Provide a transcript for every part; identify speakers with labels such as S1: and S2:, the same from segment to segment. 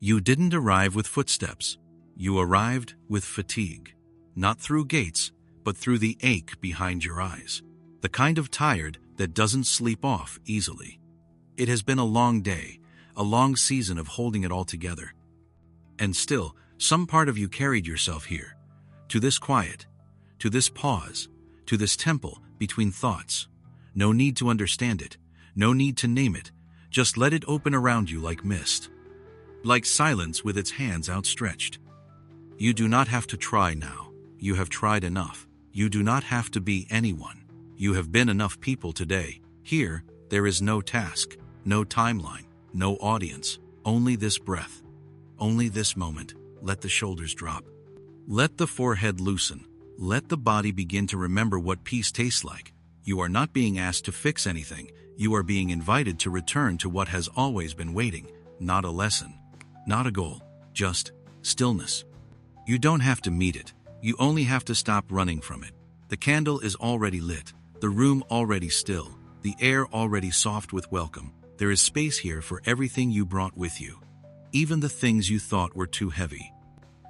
S1: You didn't arrive with footsteps. You arrived with fatigue. Not through gates, but through the ache behind your eyes. The kind of tired that doesn't sleep off easily. It has been a long day, a long season of holding it all together. And still, some part of you carried yourself here, to this quiet, to this pause, to this temple between thoughts. No need to understand it, no need to name it, just let it open around you like mist. Like silence with its hands outstretched. You do not have to try now. You have tried enough. You do not have to be anyone. You have been enough people today. Here, there is no task, no timeline, no audience, only this breath. Only this moment. Let the shoulders drop. Let the forehead loosen. Let the body begin to remember what peace tastes like. You are not being asked to fix anything. You are being invited to return to what has always been waiting. Not a lesson, not a goal, just stillness. You don't have to meet it. You only have to stop running from it. The candle is already lit, the room already still, the air already soft with welcome. There is space here for everything you brought with you. Even the things you thought were too heavy.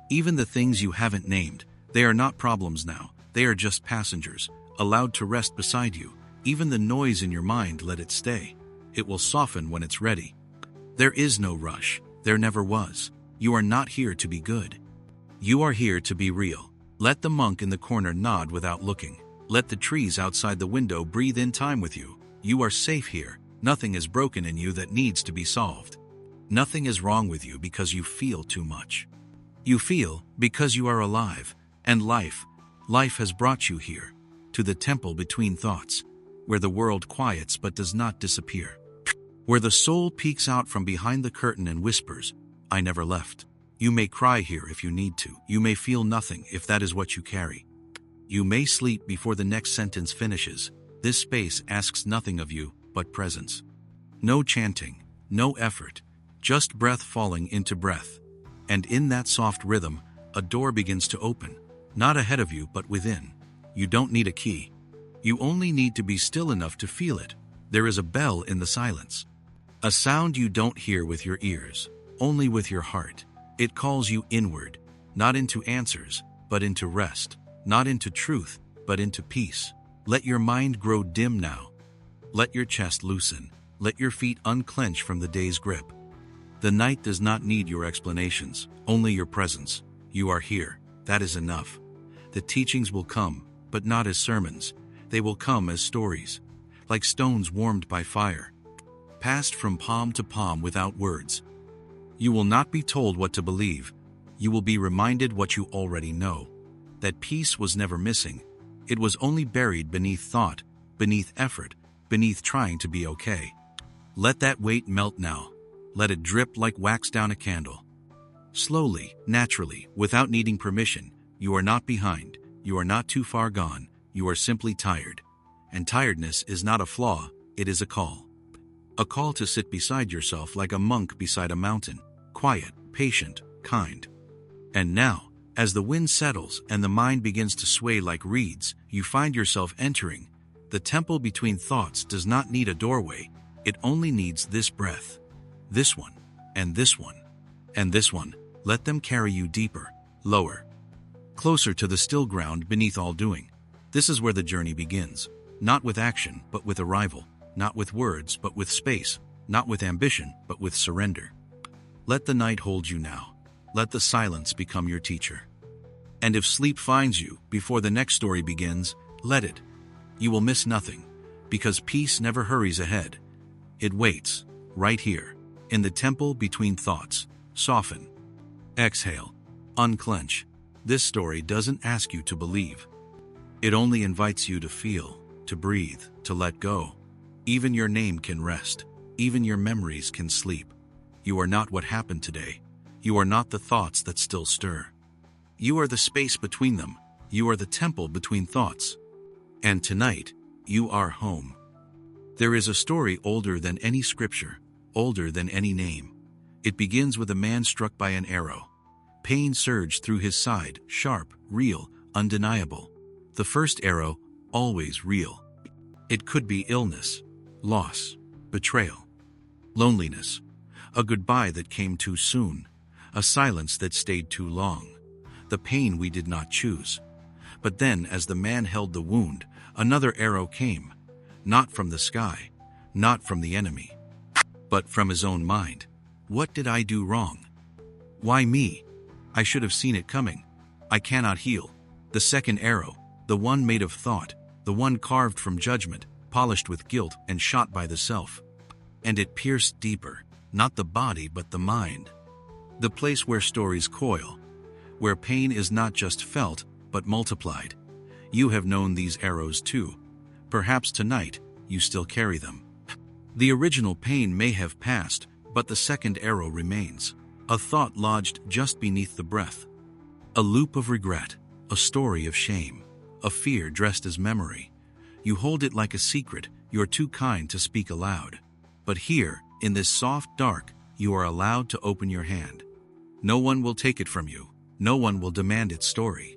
S1: Even the things you haven't named. They are not problems now. They are just passengers, allowed to rest beside you. Even the noise in your mind, let it stay. It will soften when it's ready. There is no rush. There never was. You are not here to be good. You are here to be real. Let the monk in the corner nod without looking. Let the trees outside the window breathe in time with you. You are safe here. Nothing is broken in you that needs to be solved. Nothing is wrong with you because you feel too much. You feel because you are alive, and life has brought you here, to the temple between thoughts, where the world quiets but does not disappear. Where the soul peeks out from behind the curtain and whispers, I never left. You may cry here if you need to. You may feel nothing if that is what you carry. You may sleep before the next sentence finishes. This space asks nothing of you but presence. No chanting, no effort, just breath falling into breath. And in that soft rhythm, a door begins to open, not ahead of you but within. You don't need a key. You only need to be still enough to feel it. There is a bell in the silence. A sound you don't hear with your ears, only with your heart. It calls you inward, not into answers, but into rest. Not into truth, but into peace. Let your mind grow dim now. Let your chest loosen. Let your feet unclench from the day's grip. The night does not need your explanations, only your presence. You are here. That is enough. The teachings will come, but not as sermons. They will come as stories, like stones warmed by fire, passed from palm to palm without words. You will not be told what to believe. You will be reminded what you already know. That peace was never missing. It was only buried beneath thought, beneath effort, beneath trying to be okay. Let that weight melt now. Let it drip like wax down a candle. Slowly, naturally, without needing permission. You are not behind. You are not too far gone. You are simply tired. And tiredness is not a flaw, it is a call. A call to sit beside yourself like a monk beside a mountain. Quiet, patient, kind. And now, as the wind settles and the mind begins to sway like reeds, you find yourself entering. The temple between thoughts does not need a doorway. It only needs this breath. This one, and this one, and this one. Let them carry you deeper, lower, closer to the still ground beneath all doing. This is where the journey begins. Not with action, but with arrival. Not with words, but with space. Not with ambition, but with surrender. Let the night hold you now. Let the silence become your teacher. And if sleep finds you before the next story begins, let it. You will miss nothing, because peace never hurries ahead. It waits, right here, in the temple between thoughts. Soften. Exhale. Unclench. This story doesn't ask you to believe. It only invites you to feel, to breathe, to let go. Even your name can rest. Even your memories can sleep. You are not what happened today. You are not the thoughts that still stir. You are the space between them. You are the temple between thoughts. And tonight, you are home. There is a story older than any scripture, older than any name. It begins with a man struck by an arrow. Pain surged through his side, sharp, real, undeniable. The first arrow, always real. It could be illness, loss, betrayal, loneliness, a goodbye that came too soon, a silence that stayed too long, the pain we did not choose. But then, as the man held the wound, another arrow came, not from the sky, not from the enemy, but from his own mind. What did I do wrong? Why me? I should have seen it coming. I cannot heal. The second arrow, the one made of thought, the one carved from judgment, polished with guilt and shot by the self. And it pierced deeper, not the body but the mind. The place where stories coil, where pain is not just felt but multiplied. You have known these arrows too. Perhaps tonight you still carry them. The original pain may have passed, but the second arrow remains. A thought lodged just beneath the breath. A loop of regret, a story of shame, a fear dressed as memory. You hold it like a secret, you're too kind to speak aloud. But here, in this soft dark, you are allowed to open your hand. No one will take it from you. No one will demand its story.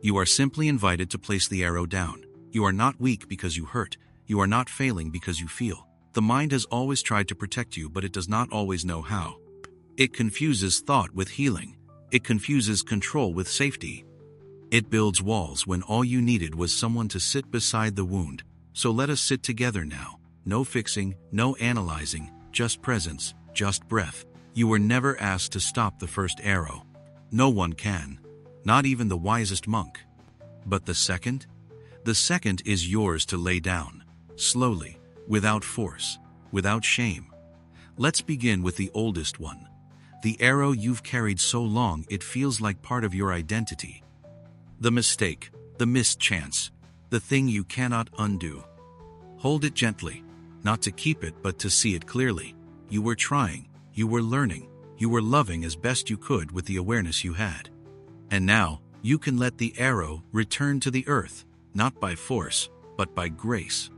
S1: You are simply invited to place the arrow down. You are not weak because you hurt. You are not failing because you feel. The mind has always tried to protect you, but it does not always know how. It confuses thought with healing. It confuses control with safety. It builds walls when all you needed was someone to sit beside the wound. So let us sit together now. No fixing, no analyzing, just presence, just breath. You were never asked to stop the first arrow. No one can. Not even the wisest monk. But the second? The second is yours to lay down. Slowly, without force, without shame. Let's begin with the oldest one. The arrow you've carried so long it feels like part of your identity. The mistake, the missed chance, the thing you cannot undo. Hold it gently, not to keep it but to see it clearly. You were trying, you were learning, you were loving as best you could with the awareness you had. And now, you can let the arrow return to the earth, not by force, but by grace.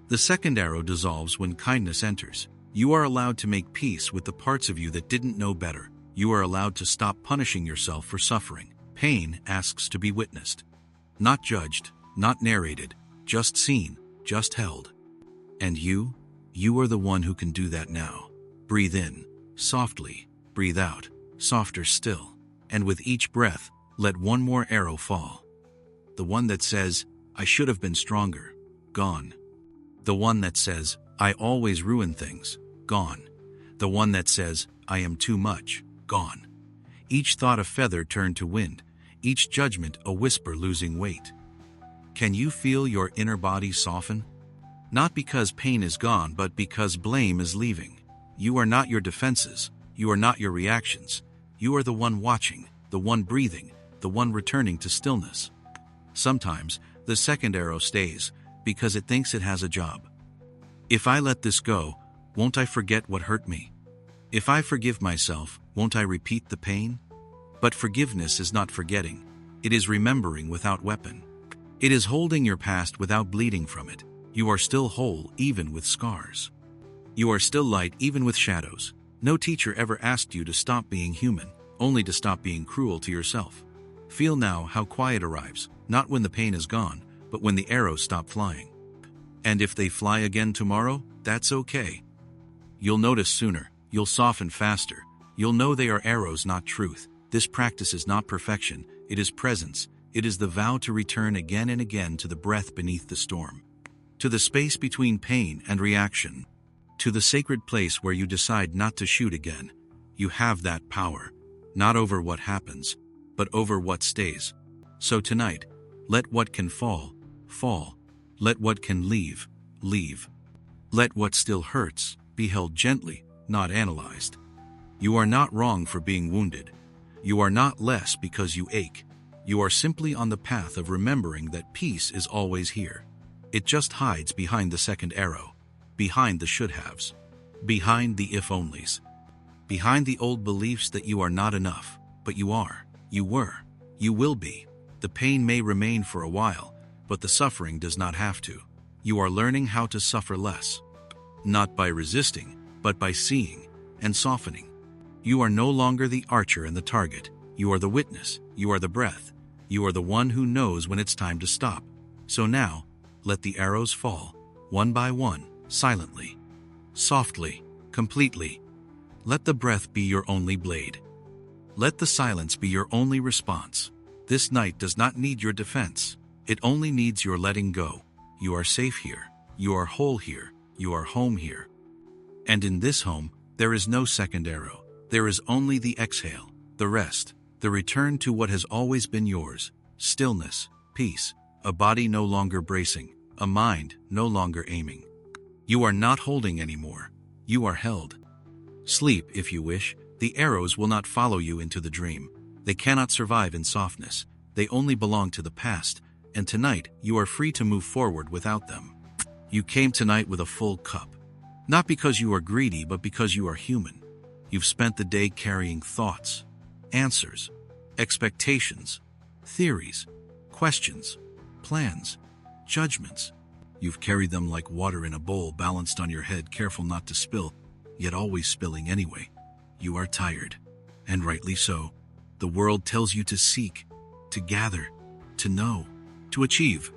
S1: The second arrow dissolves when kindness enters. You are allowed to make peace with the parts of you that didn't know better. You are allowed to stop punishing yourself for suffering. Pain asks to be witnessed. Not judged, not narrated, just seen, just held. And you are the one who can do that now. Breathe in, softly. Breathe out, softer still. And with each breath, let one more arrow fall. The one that says, I should have been stronger. Gone. The one that says, I always ruin things. Gone. The one that says, I am too much. Gone. Each thought a feather turned to wind. Each judgment a whisper losing weight. Can you feel your inner body soften? Not because pain is gone, but because blame is leaving. You are not your defenses. You are not your reactions. You are the one watching, the one breathing, the one returning to stillness. Sometimes, the second arrow stays, because it thinks it has a job. If I let this go, won't I forget what hurt me? If I forgive myself, won't I repeat the pain? But forgiveness is not forgetting. It is remembering without weapon. It is holding your past without bleeding from it. You are still whole even with scars. You are still light even with shadows. No teacher ever asked you to stop being human, only to stop being cruel to yourself. Feel now how quiet arrives, not when the pain is gone, but when the arrows stop flying. And if they fly again tomorrow, that's okay. You'll notice sooner, you'll soften faster, you'll know they are arrows, not truth. This practice is not perfection, it is presence. It is the vow to return again and again to the breath beneath the storm, to the space between pain and reaction, to the sacred place where you decide not to shoot again. You have that power, not over what happens, but over what stays. So tonight, let what can fall, fall. Let what can leave, leave. Let what still hurts be held gently, not analyzed. You are not wrong for being wounded. You are not less because you ache. You are simply on the path of remembering that peace is always here. It just hides behind the second arrow, behind the should-haves, behind the if-onlys, behind the old beliefs that you are not enough, but you are, you were, you will be. The pain may remain for a while, but the suffering does not have to. You are learning how to suffer less, not by resisting, but by seeing and softening. You are no longer the archer and the target. You are the witness. You are the breath. You are the one who knows when it's time to stop. So now, let the arrows fall, one by one, silently, softly, completely. Let the breath be your only blade. Let the silence be your only response. This night does not need your defense. It only needs your letting go. You are safe here. You are whole here. You are home here. And in this home, there is no second arrow. There is only the exhale, the rest, the return to what has always been yours. Stillness, peace, a body no longer bracing, a mind no longer aiming. You are not holding anymore. You are held. Sleep, if you wish. The arrows will not follow you into the dream. They cannot survive in softness. They only belong to the past, and tonight you are free to move forward without them. You came tonight with a full cup. Not because you are greedy, but because you are human. You've spent the day carrying thoughts, answers, expectations, theories, questions, plans, judgments. You've carried them like water in a bowl balanced on your head, careful not to spill, yet always spilling anyway. You are tired, and rightly so. The world tells you to seek, to gather, to know, to achieve,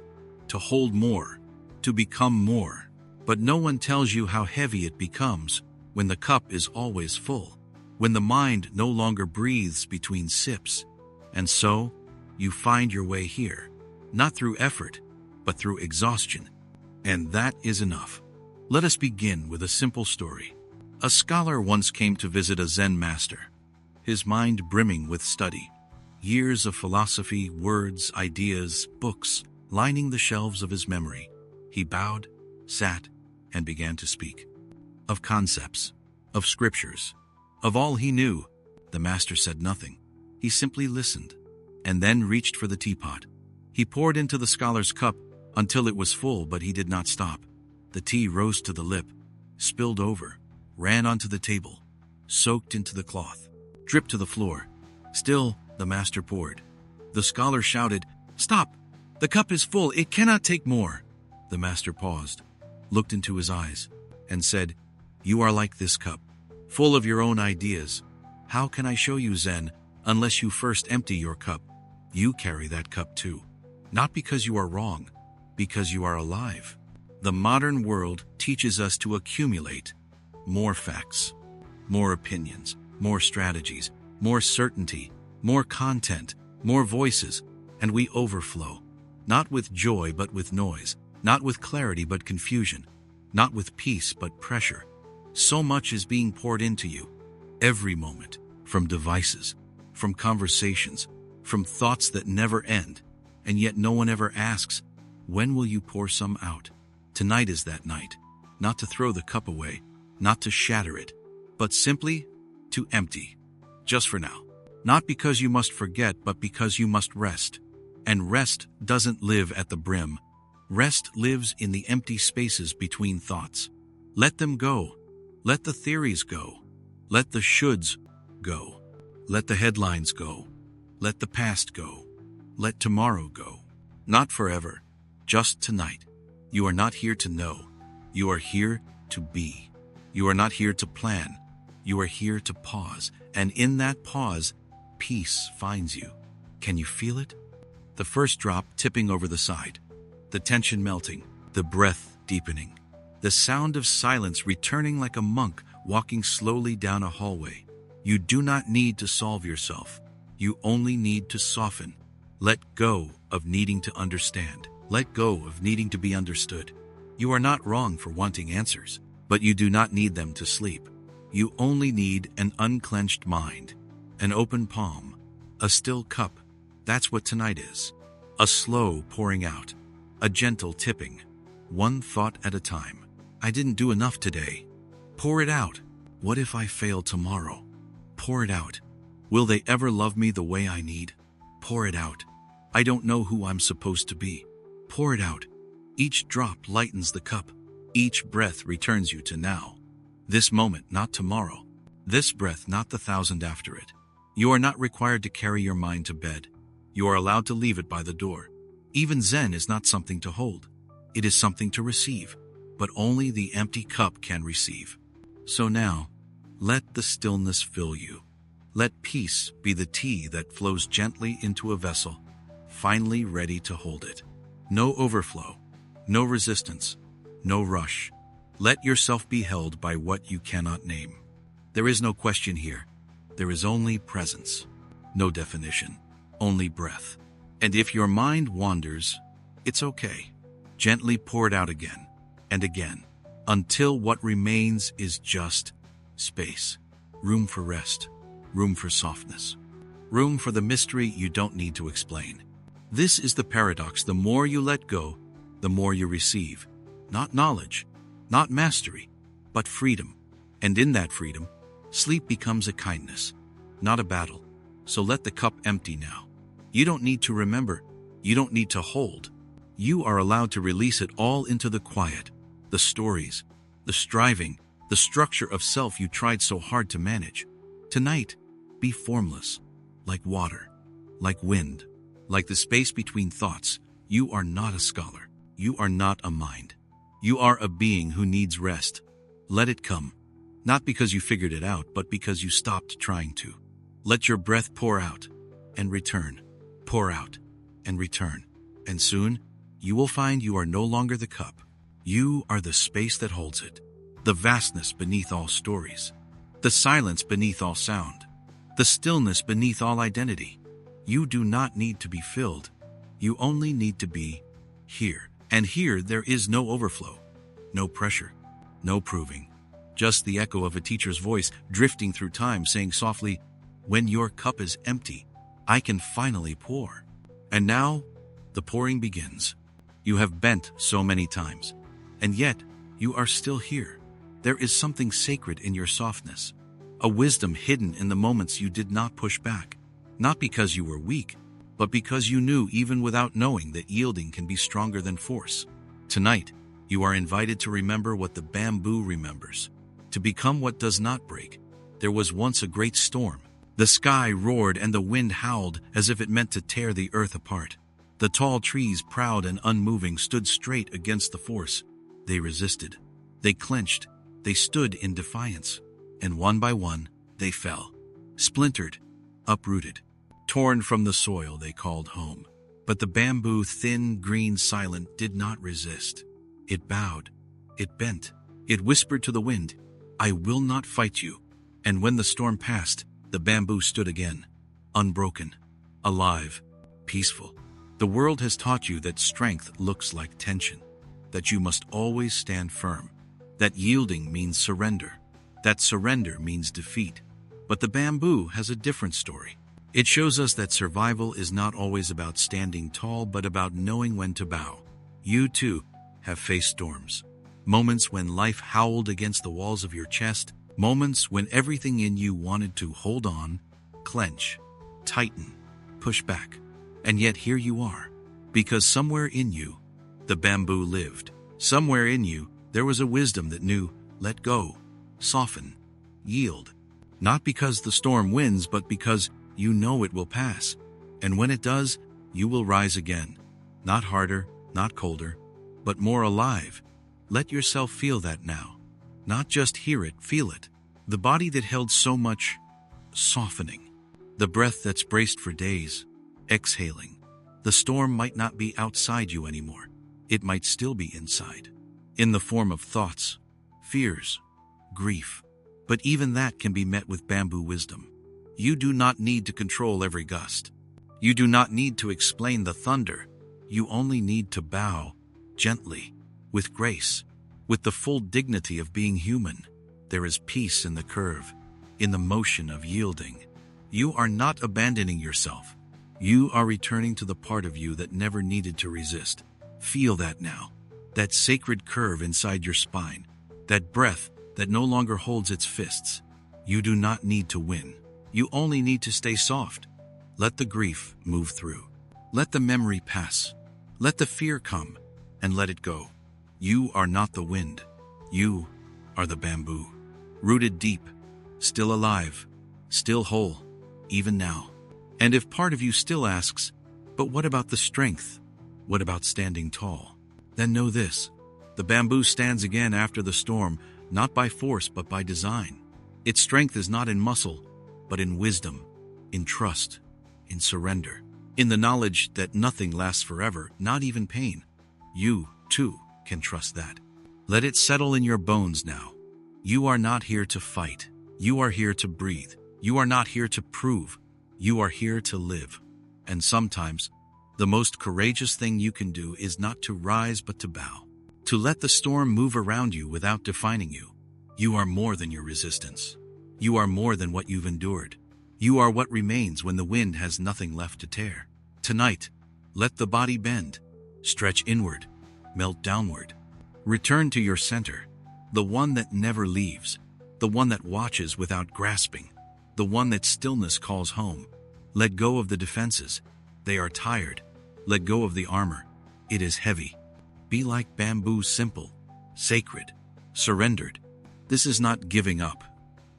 S1: to hold more, to become more. But no one tells you how heavy it becomes when the cup is always full, when the mind no longer breathes between sips. And so, you find your way here, not through effort, but through exhaustion. And that is enough. Let us begin with a simple story. A scholar once came to visit a Zen master, his mind brimming with study. Years of philosophy, words, ideas, books, lining the shelves of his memory. He bowed, sat, and began to speak. Of concepts, of scriptures, of all he knew. The master said nothing. He simply listened, and then reached for the teapot. He poured into the scholar's cup until it was full, but he did not stop. The tea rose to the lip, spilled over, ran onto the table, soaked into the cloth, dripped to the floor. Still, the master poured. The scholar shouted, "Stop! The cup is full, it cannot take more." The master paused, looked into his eyes, and said, "You are like this cup, full of your own ideas. How can I show you Zen unless you first empty your cup? You carry that cup too. Not because you are wrong, because you are alive." The modern world teaches us to accumulate more facts, more opinions, more strategies, more certainty, more content, more voices, and we overflow, not with joy but with noise, not with clarity but confusion, not with peace but pressure. So much is being poured into you, every moment, from devices, from conversations, from thoughts that never end, and yet no one ever asks, when will you pour some out? Tonight is that night, not to throw the cup away, not to shatter it, but simply to empty, just for now. Not because you must forget, but because you must rest. And rest doesn't live at the brim. Rest lives in the empty spaces between thoughts. Let them go. Let the theories go. Let the shoulds go. Let the headlines go. Let the past go. Let tomorrow go. Not forever, just tonight. You are not here to know. You are here to be. You are not here to plan. You are here to pause. And in that pause, peace finds you. Can you feel it? The first drop tipping over the side. The tension melting. The breath deepening. The sound of silence returning like a monk walking slowly down a hallway. You do not need to solve yourself. You only need to soften. Let go of needing to understand. Let go of needing to be understood. You are not wrong for wanting answers, but you do not need them to sleep. You only need an unclenched mind, an open palm, a still cup. That's what tonight is. A slow pouring out, a gentle tipping, one thought at a time. I didn't do enough today. Pour it out. What if I fail tomorrow? Pour it out. Will they ever love me the way I need? Pour it out. I don't know who I'm supposed to be. Pour it out. Each drop lightens the cup. Each breath returns you to now. This moment, not tomorrow. This breath, not the 1,000 after it. You are not required to carry your mind to bed. You are allowed to leave it by the door. Even Zen is not something to hold. It is something to receive. But only the empty cup can receive. So now, let the stillness fill you. Let peace be the tea that flows gently into a vessel, finally ready to hold it. No overflow, no resistance, no rush. Let yourself be held by what you cannot name. There is no question here. There is only presence. no definition, only breath. And if your mind wanders, it's okay. Gently pour it out again and again, until what remains is just space. Room for rest, room for softness, room for the mystery you don't need to explain. This is the paradox. The more you let go, the more you receive. Not knowledge, not mastery, but freedom. And in that freedom, sleep becomes a kindness, not a battle. So let the cup empty now. You don't need to remember. You don't need to hold. You are allowed to release it all into the quiet, the stories, the striving, the structure of self you tried so hard to manage. Tonight, be formless, like water, like wind, like the space between thoughts. You are not a scholar. You are not a mind. You are a being who needs rest. Let it come, not because you figured it out, but because you stopped trying to. Let your breath pour out and return, pour out and return. And soon, you will find you are no longer the cup. You are the space that holds it, the vastness beneath all stories, the silence beneath all sound, the stillness beneath all identity. You do not need to be filled. You only need to be here. And here there is no overflow, no pressure, no proving. Just the echo of a teacher's voice drifting through time saying softly, "When your cup is empty, I can finally pour." And now, the pouring begins. You have bent so many times, and yet you are still here. There is something sacred in your softness, a wisdom hidden in the moments you did not push back, not because you were weak, but because you knew even without knowing that yielding can be stronger than force. Tonight, you are invited to remember what the bamboo remembers, to become what does not break. There was once a great storm. The sky roared and the wind howled as if it meant to tear the earth apart. The tall trees, proud and unmoving, stood straight against the force. They resisted. They clenched. They stood in defiance. And one by one, they fell. Splintered, uprooted, torn from the soil they called home. But the bamboo, thin, green, silent, did not resist. It bowed. It bent. It whispered to the wind, "I will not fight you." And when the storm passed, the bamboo stood again, unbroken, alive, peaceful. The world has taught you that strength looks like tension, that you must always stand firm, that yielding means surrender, that surrender means defeat. But the bamboo has a different story. It shows us that survival is not always about standing tall, but about knowing when to bow. You, too, have faced storms. Moments when life howled against the walls of your chest. Moments when everything in you wanted to hold on, clench, tighten, push back. And yet here you are. Because somewhere in you, the bamboo lived. Somewhere in you, there was a wisdom that knew, let go, soften, yield. Not because the storm wins, but because you know it will pass. And when it does, you will rise again. Not harder, not colder, but more alive. Let yourself feel that now. Not just hear it, feel it. The body that held so much, softening. The breath that's braced for days, exhaling. The storm might not be outside you anymore. It might still be inside. In the form of thoughts, fears, grief. But even that can be met with bamboo wisdom. You do not need to control every gust. You do not need to explain the thunder. You only need to bow, gently, with grace, with the full dignity of being human. There is peace in the curve, in the motion of yielding. You are not abandoning yourself. You are returning to the part of you that never needed to resist. Feel that now. That sacred curve inside your spine. That breath that no longer holds its fists. You do not need to win. You only need to stay soft. Let the grief move through. Let the memory pass. Let the fear come, and let it go. You are not the wind. You are the bamboo. Rooted deep, still alive, still whole, even now. And if part of you still asks, but what about the strength? What about standing tall? Then know this. The bamboo stands again after the storm, not by force, but by design. Its strength is not in muscle, but in wisdom, in trust, in surrender, in the knowledge that nothing lasts forever, not even pain. You, too, can trust that. Let it settle in your bones now. You are not here to fight. You are here to breathe. You are not here to prove. You are here to live. And sometimes, the most courageous thing you can do is not to rise but to bow. To let the storm move around you without defining you. You are more than your resistance. You are more than what you've endured. You are what remains when the wind has nothing left to tear. Tonight, let the body bend, stretch inward, melt downward. Return to your center, the one that never leaves, the one that watches without grasping, the one that stillness calls home. Let go of the defenses. They are tired. Let go of the armor. It is heavy. Be like bamboo, simple, sacred, surrendered. This is not giving up.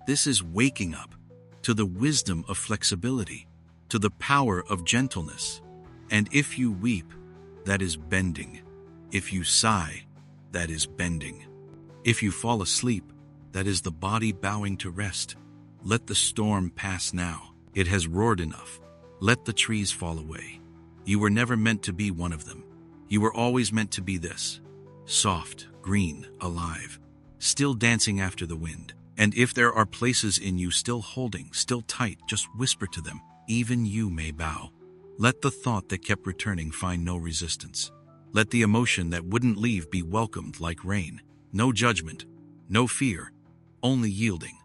S1: This is waking up to the wisdom of flexibility, to the power of gentleness. And if you weep, that is bending. If you sigh, that is bending. If you fall asleep, that is the body bowing to rest. Let the storm pass now. It has roared enough. Let the trees fall away. You were never meant to be one of them. You were always meant to be this. Soft, green, alive, still dancing after the wind. And if there are places in you still holding, still tight, just whisper to them. Even you may bow. Let the thought that kept returning find no resistance. Let the emotion that wouldn't leave be welcomed like rain. No judgment, no fear, only yielding,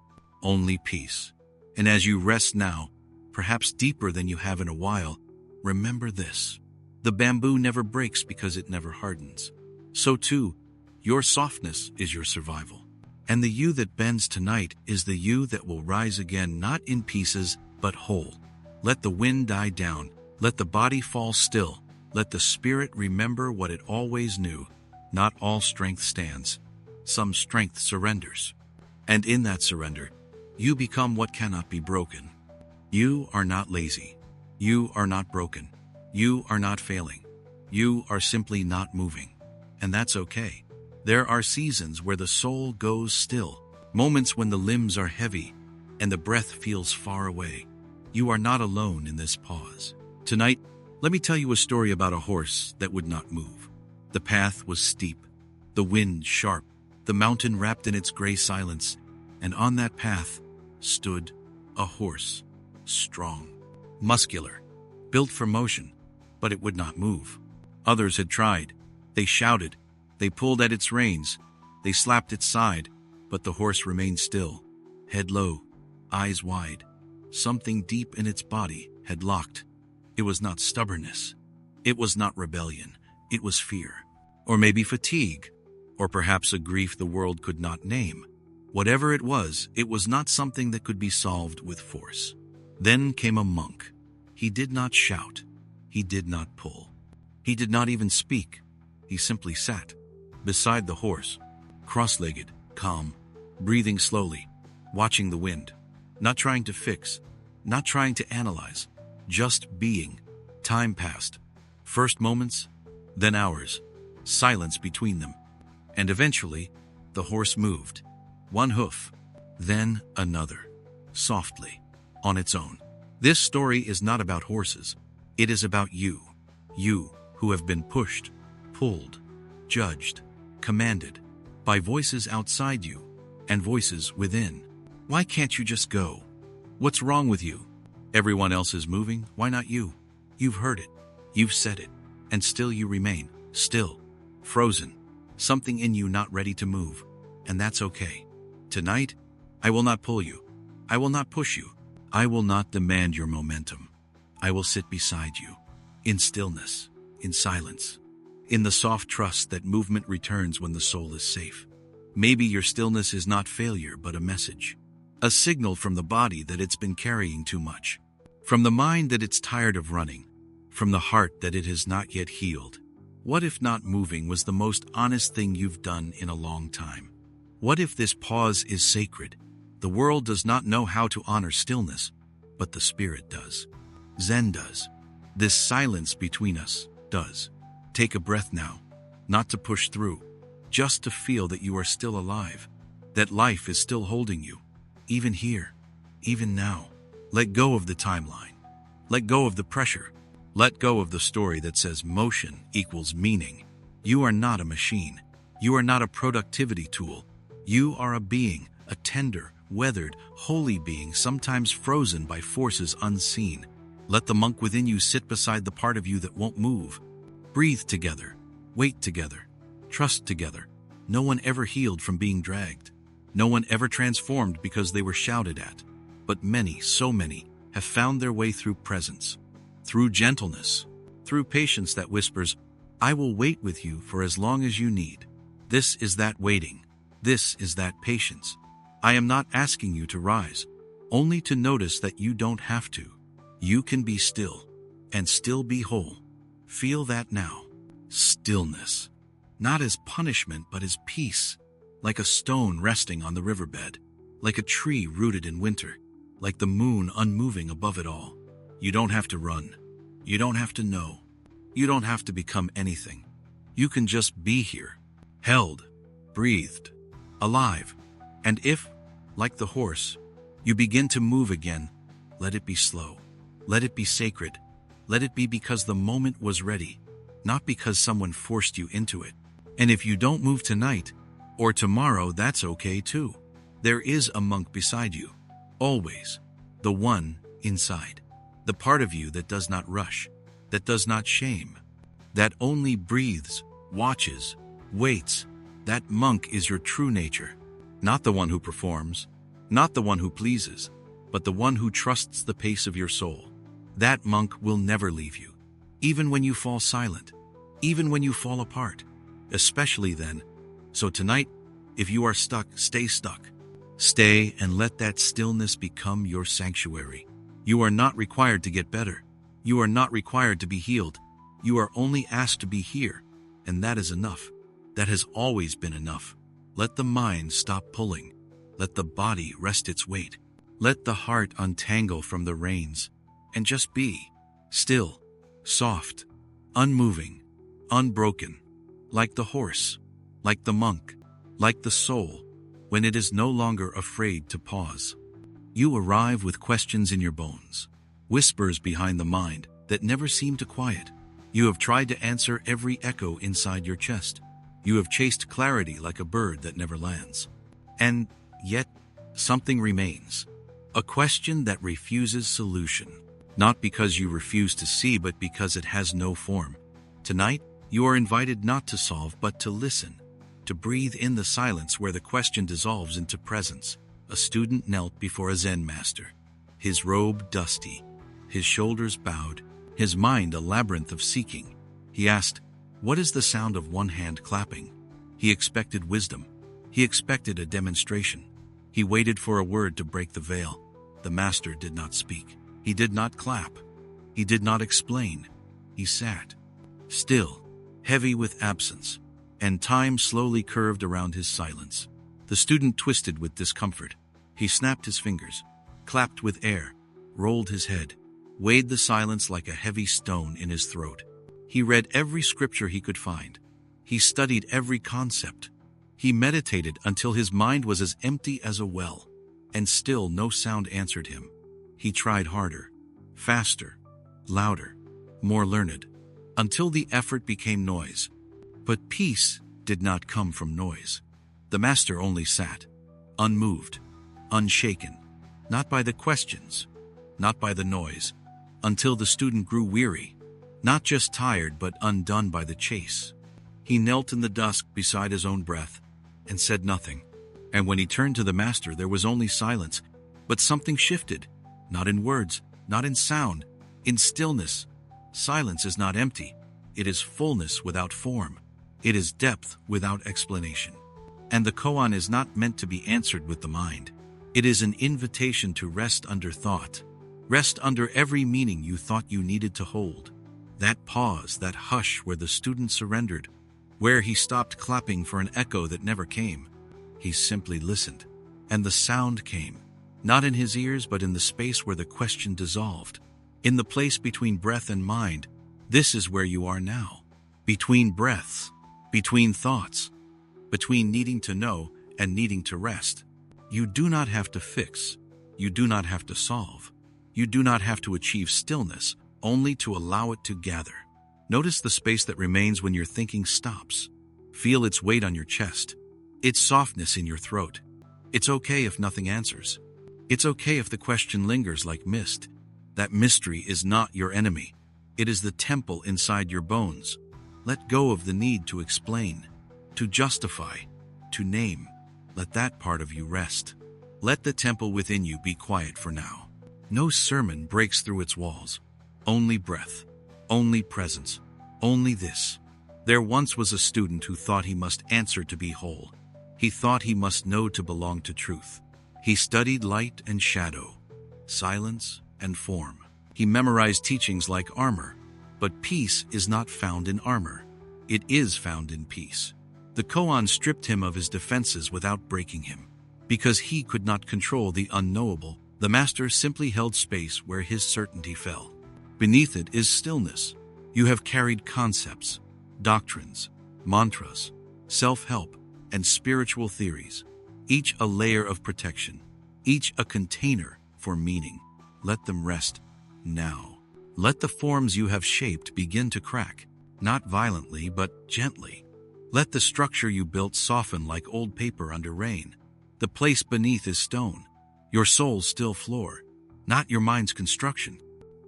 S1: only peace. And as you rest now, perhaps deeper than you have in a while, remember this. The bamboo never breaks because it never hardens. So too, your softness is your survival. And the you that bends tonight is the you that will rise again, not in pieces, but whole. Let the wind die down. Let the body fall still. Let the spirit remember what it always knew. Not all strength stands. Some strength surrenders. And in that surrender, you become what cannot be broken. You are not lazy. You are not broken. You are not failing. You are simply not moving. And that's okay. There are seasons where the soul goes still, moments when the limbs are heavy and the breath feels far away. You are not alone in this pause. Tonight, let me tell you a story about a horse that would not move. The path was steep, the wind sharp, the mountain wrapped in its gray silence, and on that path stood a horse, strong, muscular, built for motion, but it would not move. Others had tried. They shouted. They pulled at its reins. They slapped its side, but the horse remained still, head low, eyes wide. Something deep in its body had locked. It was not stubbornness. It was not rebellion. It was fear. Or maybe fatigue. Or perhaps a grief the world could not name. Whatever it was not something that could be solved with force. Then came a monk. He did not shout. He did not pull. He did not even speak. He simply sat beside the horse, cross-legged, calm, breathing slowly, watching the wind, not trying to fix, not trying to analyze, just being. Time passed. First moments, then hours, silence between them. And eventually, the horse moved. One hoof, then another, softly, on its own. This story is not about horses. It is about you. You who have been pushed, pulled, judged, commanded by voices outside you and voices within. Why can't you just go? What's wrong with you? Everyone else is moving. Why not you? You've heard it. You've said it. And still you remain, still, frozen. Something in you not ready to move. And that's okay. Tonight, I will not pull you. I will not push you. I will not demand your momentum. I will sit beside you, in stillness, in silence, in the soft trust that movement returns when the soul is safe. Maybe your stillness is not failure, but a message. A signal from the body that it's been carrying too much. From the mind that it's tired of running. From the heart that it has not yet healed. What if not moving was the most honest thing you've done in a long time? What if this pause is sacred? The world does not know how to honor stillness, but the spirit does. Zen does. This silence between us does. Take a breath now, not to push through, just to feel that you are still alive, that life is still holding you, even here, even now. Let go of the timeline. Let go of the pressure. Let go of the story that says motion equals meaning. You are not a machine. You are not a productivity tool. You are a being, a tender, weathered, holy being, sometimes frozen by forces unseen. Let the monk within you sit beside the part of you that won't move. Breathe together, wait together, trust together. No one ever healed from being dragged. No one ever transformed because they were shouted at. But many, so many, have found their way through presence, through gentleness, through patience that whispers, I will wait with you for as long as you need. This is that waiting. This is that patience. I am not asking you to rise, only to notice that you don't have to. You can be still, and still be whole. Feel that now. Stillness. Not as punishment, but as peace. Like a stone resting on the riverbed. Like a tree rooted in winter. Like the moon unmoving above it all. You don't have to run. You don't have to know. You don't have to become anything. You can just be here. Held. Breathed. Alive. And if, like the horse, you begin to move again, let it be slow. Let it be sacred. Let it be because the moment was ready, not because someone forced you into it. And if you don't move tonight, or tomorrow, that's okay too. There is a monk beside you. Always. The one inside. The part of you that does not rush, that does not shame, that only breathes, watches, waits. That monk is your true nature. Not the one who performs, not the one who pleases, but the one who trusts the pace of your soul. That monk will never leave you, even when you fall silent, even when you fall apart, especially then. So tonight, if you are stuck, stay stuck. Stay and let that stillness become your sanctuary. You are not required to get better. You are not required to be healed. You are only asked to be here, and that is enough. That has always been enough. Let the mind stop pulling. Let the body rest its weight. Let the heart untangle from the reins, and just be still, soft, unmoving, unbroken, like the horse, like the monk, like the soul, when it is no longer afraid to pause. You arrive with questions in your bones, whispers behind the mind that never seem to quiet. You have tried to answer every echo inside your chest. You have chased clarity like a bird that never lands. And yet, something remains. A question that refuses solution. Not because you refuse to see, but because it has no form. Tonight, you are invited not to solve, but to listen. To breathe in the silence where the question dissolves into presence. A student knelt before a Zen master. His robe dusty. His shoulders bowed. His mind a labyrinth of seeking. He asked, what is the sound of one hand clapping? He expected wisdom. He expected a demonstration. He waited for a word to break the veil. The master did not speak. He did not clap. He did not explain. He sat, still, heavy with absence, and time slowly curved around his silence. The student twisted with discomfort. He snapped his fingers, clapped with air, rolled his head, weighed the silence like a heavy stone in his throat. He read every scripture he could find. He studied every concept. He meditated until his mind was as empty as a well, and still no sound answered him. He tried harder, faster, louder, more learned, until the effort became noise. But peace did not come from noise. The master only sat, unmoved, unshaken, not by the questions, not by the noise, until the student grew weary. Not just tired, but undone by the chase. He knelt in the dusk beside his own breath and said nothing. And when he turned to the master, there was only silence. But something shifted, not in words, not in sound, in stillness. Silence is not empty. It is fullness without form. It is depth without explanation. And the koan is not meant to be answered with the mind. It is an invitation to rest under thought. Rest under every meaning you thought you needed to hold. That pause, that hush where the student surrendered, where he stopped clapping for an echo that never came. He simply listened, and the sound came, not in his ears but in the space where the question dissolved. In the place between breath and mind, this is where you are now. Between breaths, between thoughts, between needing to know and needing to rest. You do not have to fix, you do not have to solve, you do not have to achieve stillness, only to allow it to gather. Notice the space that remains when your thinking stops. Feel its weight on your chest, its softness in your throat. It's okay if nothing answers. It's okay if the question lingers like mist. That mystery is not your enemy. It is the temple inside your bones. Let go of the need to explain, to justify, to name. Let that part of you rest. Let the temple within you be quiet for now. No sermon breaks through its walls. Only breath, only presence, only this. There once was a student who thought he must answer to be whole. He thought he must know to belong to truth. He studied light and shadow, silence and form. He memorized teachings like armor. But peace is not found in armor. It is found in peace. The koan stripped him of his defenses without breaking him. Because he could not control the unknowable, the master simply held space where his certainty fell. Beneath it is stillness. You have carried concepts, doctrines, mantras, self-help, and spiritual theories, each a layer of protection, each a container for meaning. Let them rest now. Let the forms you have shaped begin to crack, not violently but gently. Let the structure you built soften like old paper under rain. The place beneath is stone, your soul's still floor, not your mind's construction.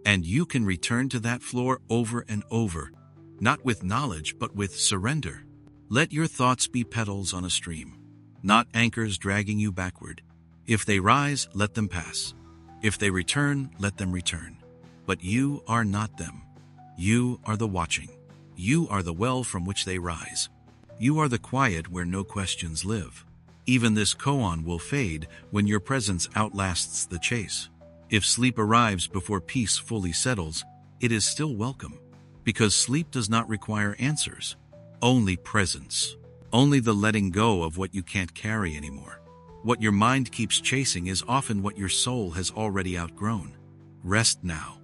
S1: And you can return to that floor over and over, not with knowledge but with surrender. Let your thoughts be petals on a stream, not anchors dragging you backward. If they rise, let them pass. If they return, let them return. But you are not them. You are the watching. You are the well from which they rise. You are the quiet where no questions live. Even this koan will fade when your presence outlasts the chase. If sleep arrives before peace fully settles, it is still welcome. Because sleep does not require answers. Only presence. Only the letting go of what you can't carry anymore. What your mind keeps chasing is often what your soul has already outgrown. Rest now.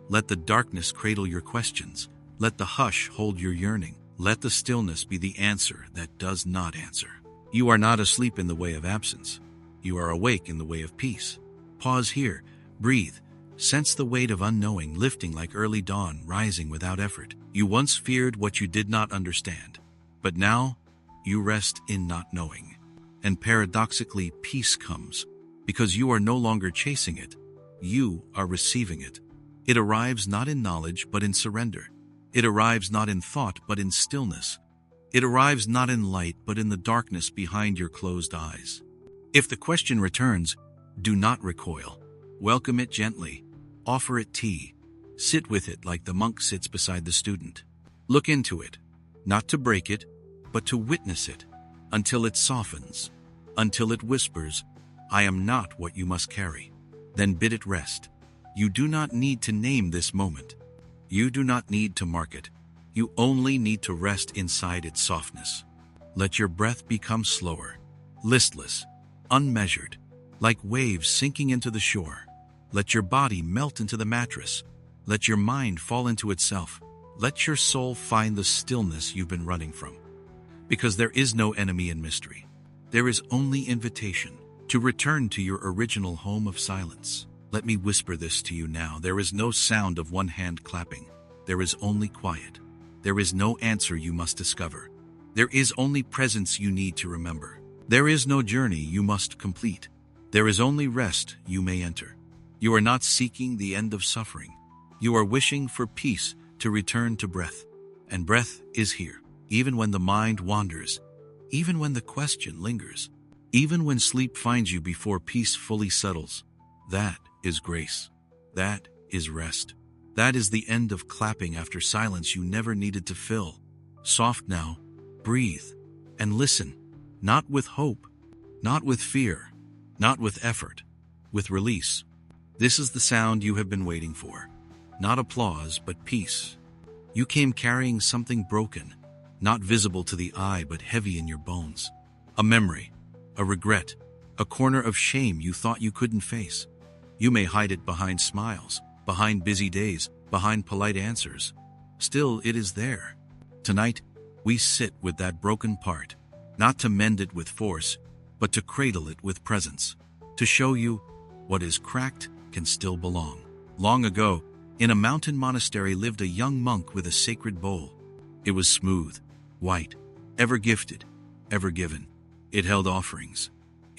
S1: Let the darkness cradle your questions. Let the hush hold your yearning. Let the stillness be the answer that does not answer. You are not asleep in the way of absence. You are awake in the way of peace. Pause here. Breathe. Sense the weight of unknowing lifting like early dawn, rising without effort. You once feared what you did not understand. But now, you rest in not knowing. And paradoxically, peace comes. Because you are no longer chasing it. You are receiving it. It arrives not in knowledge, but in surrender. It arrives not in thought, but in stillness. It arrives not in light, but in the darkness behind your closed eyes. If the question returns, do not recoil. Welcome it gently. Offer it tea. Sit with it like the monk sits beside the student. Look into it, not to break it, but to witness it, until it softens, until it whispers, I am not what you must carry. Then bid it rest. You do not need to name this moment. You do not need to mark it. You only need to rest inside its softness. Let your breath become slower, listless, unmeasured, like waves sinking into the shore. Let your body melt into the mattress. Let your mind fall into itself. Let your soul find the stillness you've been running from. Because there is no enemy in mystery. There is only invitation to return to your original home of silence. Let me whisper this to you now. There is no sound of one hand clapping. There is only quiet. There is no answer you must discover. There is only presence you need to remember. There is no journey you must complete. There is only rest you may enter. You are not seeking the end of suffering. You are wishing for peace to return to breath. And breath is here, even when the mind wanders, even when the question lingers, even when sleep finds you before peace fully settles. That is grace. That is rest. That is the end of clapping after silence you never needed to fill. Soft now, breathe, and listen, not with hope, not with fear, not with effort, with release. This is the sound you have been waiting for. Not applause, but peace. You came carrying something broken, not visible to the eye, but heavy in your bones. A memory, a regret, a corner of shame you thought you couldn't face. You may hide it behind smiles, behind busy days, behind polite answers. Still, it is there. Tonight, we sit with that broken part, not to mend it with force, but to cradle it with presence, to show you what is cracked can still belong. Long ago, in a mountain monastery lived a young monk with a sacred bowl. It was smooth, white, ever gifted, ever given. It held offerings.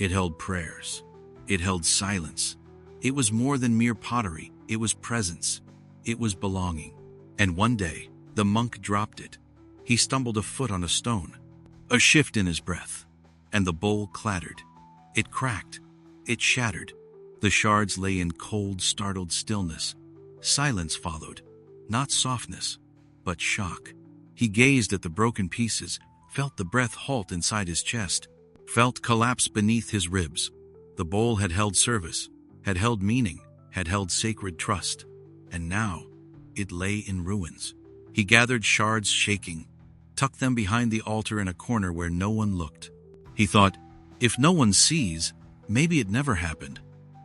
S1: It held prayers. It held silence. It was more than mere pottery. It was presence. It was belonging. And one day, the monk dropped it. He stumbled a foot on a stone. A shift in his breath. And the bowl clattered. It cracked. It shattered. The shards lay in cold, startled stillness. Silence followed. Not softness, but shock. He gazed at the broken pieces, felt the breath halt inside his chest, felt collapse beneath his ribs. The bowl had held service, had held meaning, had held sacred trust. And now, it lay in ruins. He gathered shards shaking, tucked them behind the altar in a corner where no one looked. He thought, if no one sees, maybe it never happened.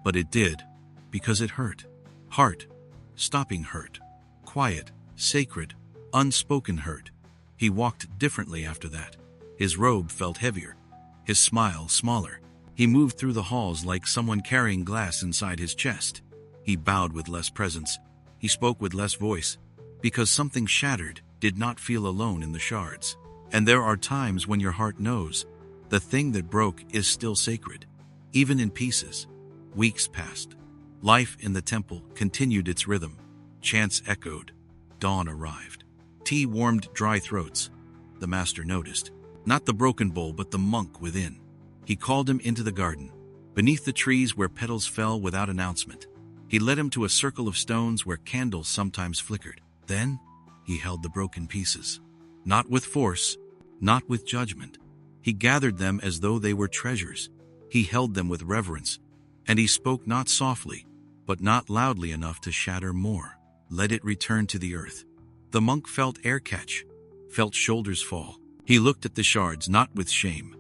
S1: But it did, because it hurt. Heart, stopping hurt. Quiet, sacred, unspoken hurt. He walked differently after that. His robe felt heavier, his smile smaller. He moved through the halls like someone carrying glass inside his chest. He bowed with less presence. He spoke with less voice, because something shattered did not feel alone in the shards. And there are times when your heart knows the thing that broke is still sacred, even in pieces. Weeks passed. Life in the temple continued its rhythm. Chants echoed. Dawn arrived. Tea warmed dry throats. The master noticed, not the broken bowl, but the monk within. He called him into the garden, beneath the trees where petals fell without announcement. He led him to a circle of stones where candles sometimes flickered. Then, he held the broken pieces. Not with force, not with judgment. He gathered them as though they were treasures. He held them with reverence, and he spoke not softly, but not loudly enough to shatter more. Let it return to the earth. The monk felt air catch, felt shoulders fall. He looked at the shards not with shame,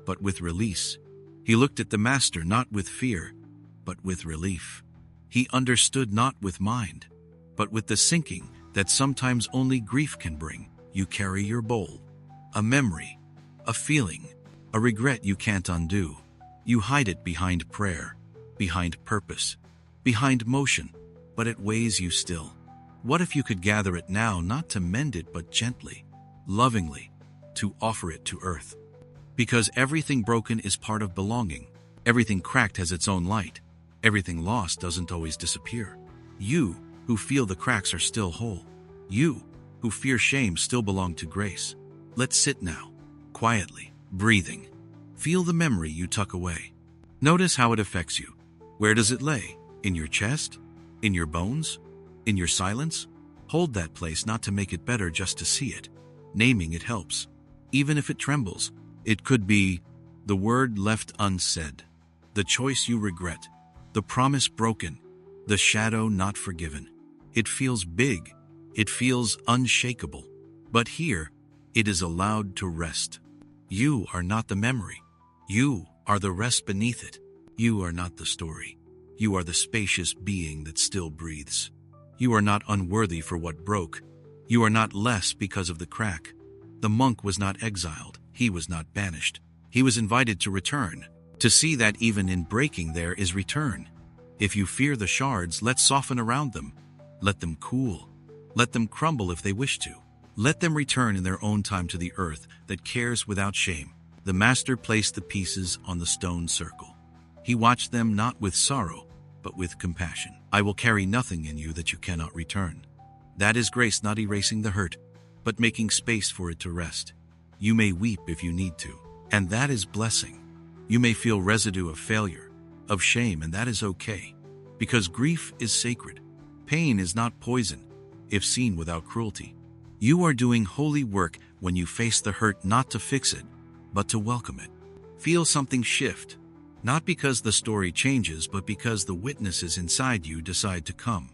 S1: but with release. He looked at the master not with fear, but with relief. He understood not with mind, but with the sinking that sometimes only grief can bring. You carry your bowl, a memory, a feeling, a regret you can't undo. You hide it behind prayer, behind purpose, behind motion, but it weighs you still. What if you could gather it now, not to mend it, but gently, lovingly, to offer it to earth? Because everything broken is part of belonging. Everything cracked has its own light. Everything lost doesn't always disappear. You, who feel the cracks, are still whole. You, who fear shame, still belong to grace. Let's sit now, quietly, breathing. Feel the memory you tuck away. Notice how it affects you. Where does it lay? In your chest? In your bones? In your silence? Hold that place, not to make it better, just to see it. Naming it helps. Even if it trembles, it could be the word left unsaid, the choice you regret, the promise broken, the shadow not forgiven. It feels big. It feels unshakable. But here, it is allowed to rest. You are not the memory. You are the rest beneath it. You are not the story. You are the spacious being that still breathes. You are not unworthy for what broke. You are not less because of the crack. The monk was not exiled. He was not banished. He was invited to return, to see that even in breaking there is return. If you fear the shards, let's soften around them. Let them cool. Let them crumble if they wish to. Let them return in their own time to the earth that cares without shame. The master placed the pieces on the stone circle. He watched them not with sorrow, but with compassion. I will carry nothing in you that you cannot return. That is grace, not erasing the hurt, but making space for it to rest. You may weep if you need to, and that is blessing. You may feel residue of failure, of shame, and that is okay, because grief is sacred. Pain is not poison, if seen without cruelty. You are doing holy work when you face the hurt, not to fix it, but to welcome it. Feel something shift, not because the story changes, but because the witnesses inside you decide to come.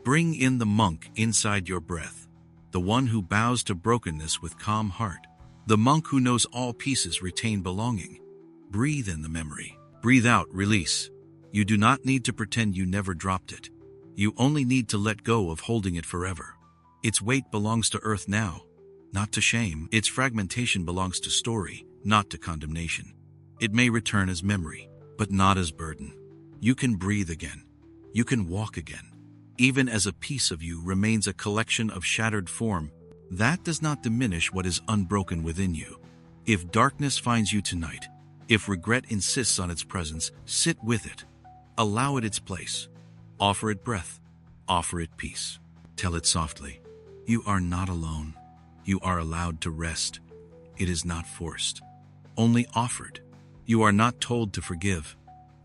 S1: Bring in the monk inside your breath, the one who bows to brokenness with calm heart, the monk who knows all pieces retain belonging. Breathe in the memory. Breathe out, release. You do not need to pretend you never dropped it. You only need to let go of holding it forever. Its weight belongs to earth now, not to shame. Its fragmentation belongs to story, not to condemnation. It may return as memory, but not as burden. You can breathe again. You can walk again. Even as a piece of you remains a collection of shattered form, that does not diminish what is unbroken within you. If darkness finds you tonight, If regret insists on its presence, sit with it. Allow it its place. Offer it breath. Offer it peace. Tell it softly, you are not alone. You are allowed to rest. It is not forced, only offered. You are not told to forgive.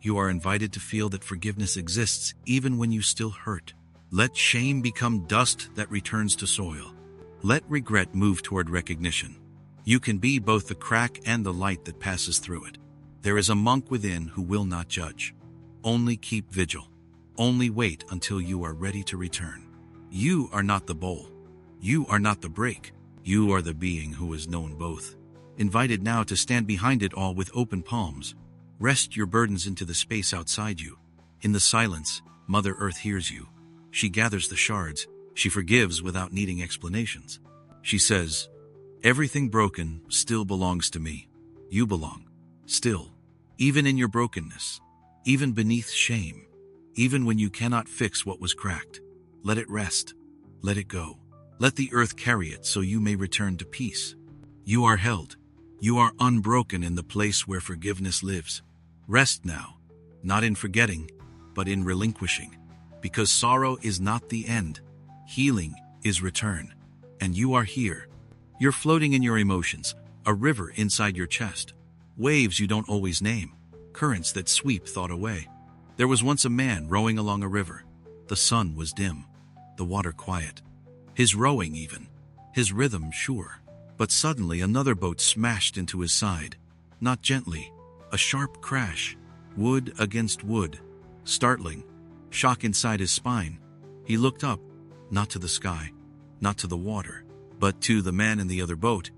S1: You are invited to feel that forgiveness exists even when you still hurt. Let shame become dust that returns to soil. Let regret move toward recognition. You can be both the crack and the light that passes through it. There is a monk within who will not judge. Only keep vigil. Only wait until you are ready to return. You are not the bowl. You are not the break. You are the being who is known both. Invited now to stand behind it all with open palms. Rest your burdens into the space outside you. In the silence, Mother Earth hears you. She gathers the shards. She forgives without needing explanations. She says, everything broken still belongs to me. You belong. Still. Even in your brokenness. Even beneath shame. Even when you cannot fix what was cracked. Let it rest. Let it go. Let the earth carry it so you may return to peace. You are held. You are unbroken in the place where forgiveness lives. Rest now, not in forgetting, but in relinquishing. Because sorrow is not the end. Healing is return. And you are here. You're floating in your emotions, a river inside your chest. Waves you don't always name, currents that sweep thought away. There was once a man rowing along a river. The sun was dim, the water quiet. His rowing even, his rhythm sure. But suddenly another boat smashed into his side. Not gently, a sharp crash, wood against wood. Startling, shock inside his spine. He looked up, not to the sky, not to the water, but to the man in the other boat.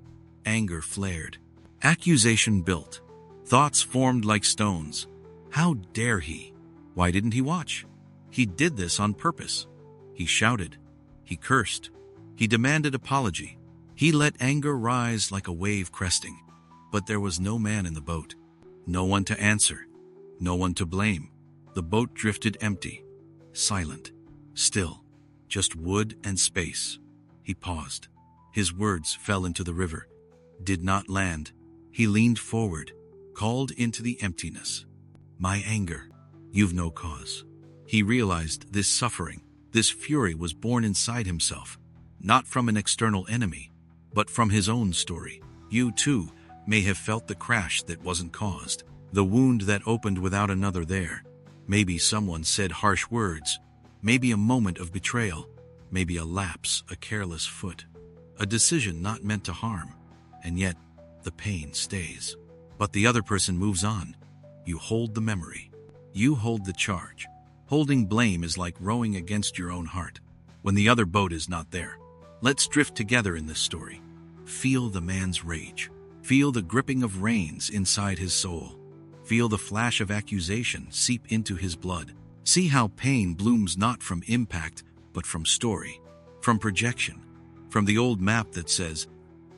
S1: Anger flared. Accusation built. Thoughts formed like stones. How dare he? Why didn't he watch? He did this on purpose. He shouted. He cursed. He demanded apology. He let anger rise like a wave cresting. But there was no man in the boat. No one to answer. No one to blame. The boat drifted empty. Silent. Still. Just wood and space. He paused. His words fell into the river. Did not land. He leaned forward. Called into the emptiness. My anger. You've no cause. He realized this suffering, this fury was born inside himself. Not from an external enemy, but from his own story. You, too, may have felt the crash that wasn't caused, the wound that opened without another there. Maybe someone said harsh words, maybe a moment of betrayal, maybe a lapse, a careless foot, a decision not meant to harm, and yet the pain stays. But the other person moves on. You hold the memory. You hold the charge. Holding blame is like rowing against your own heart, when the other boat is not there. Let's drift together in this story. Feel the man's rage. Feel the gripping of reins inside his soul. Feel the flash of accusation seep into his blood. See how pain blooms not from impact, but from story, from projection, from the old map that says,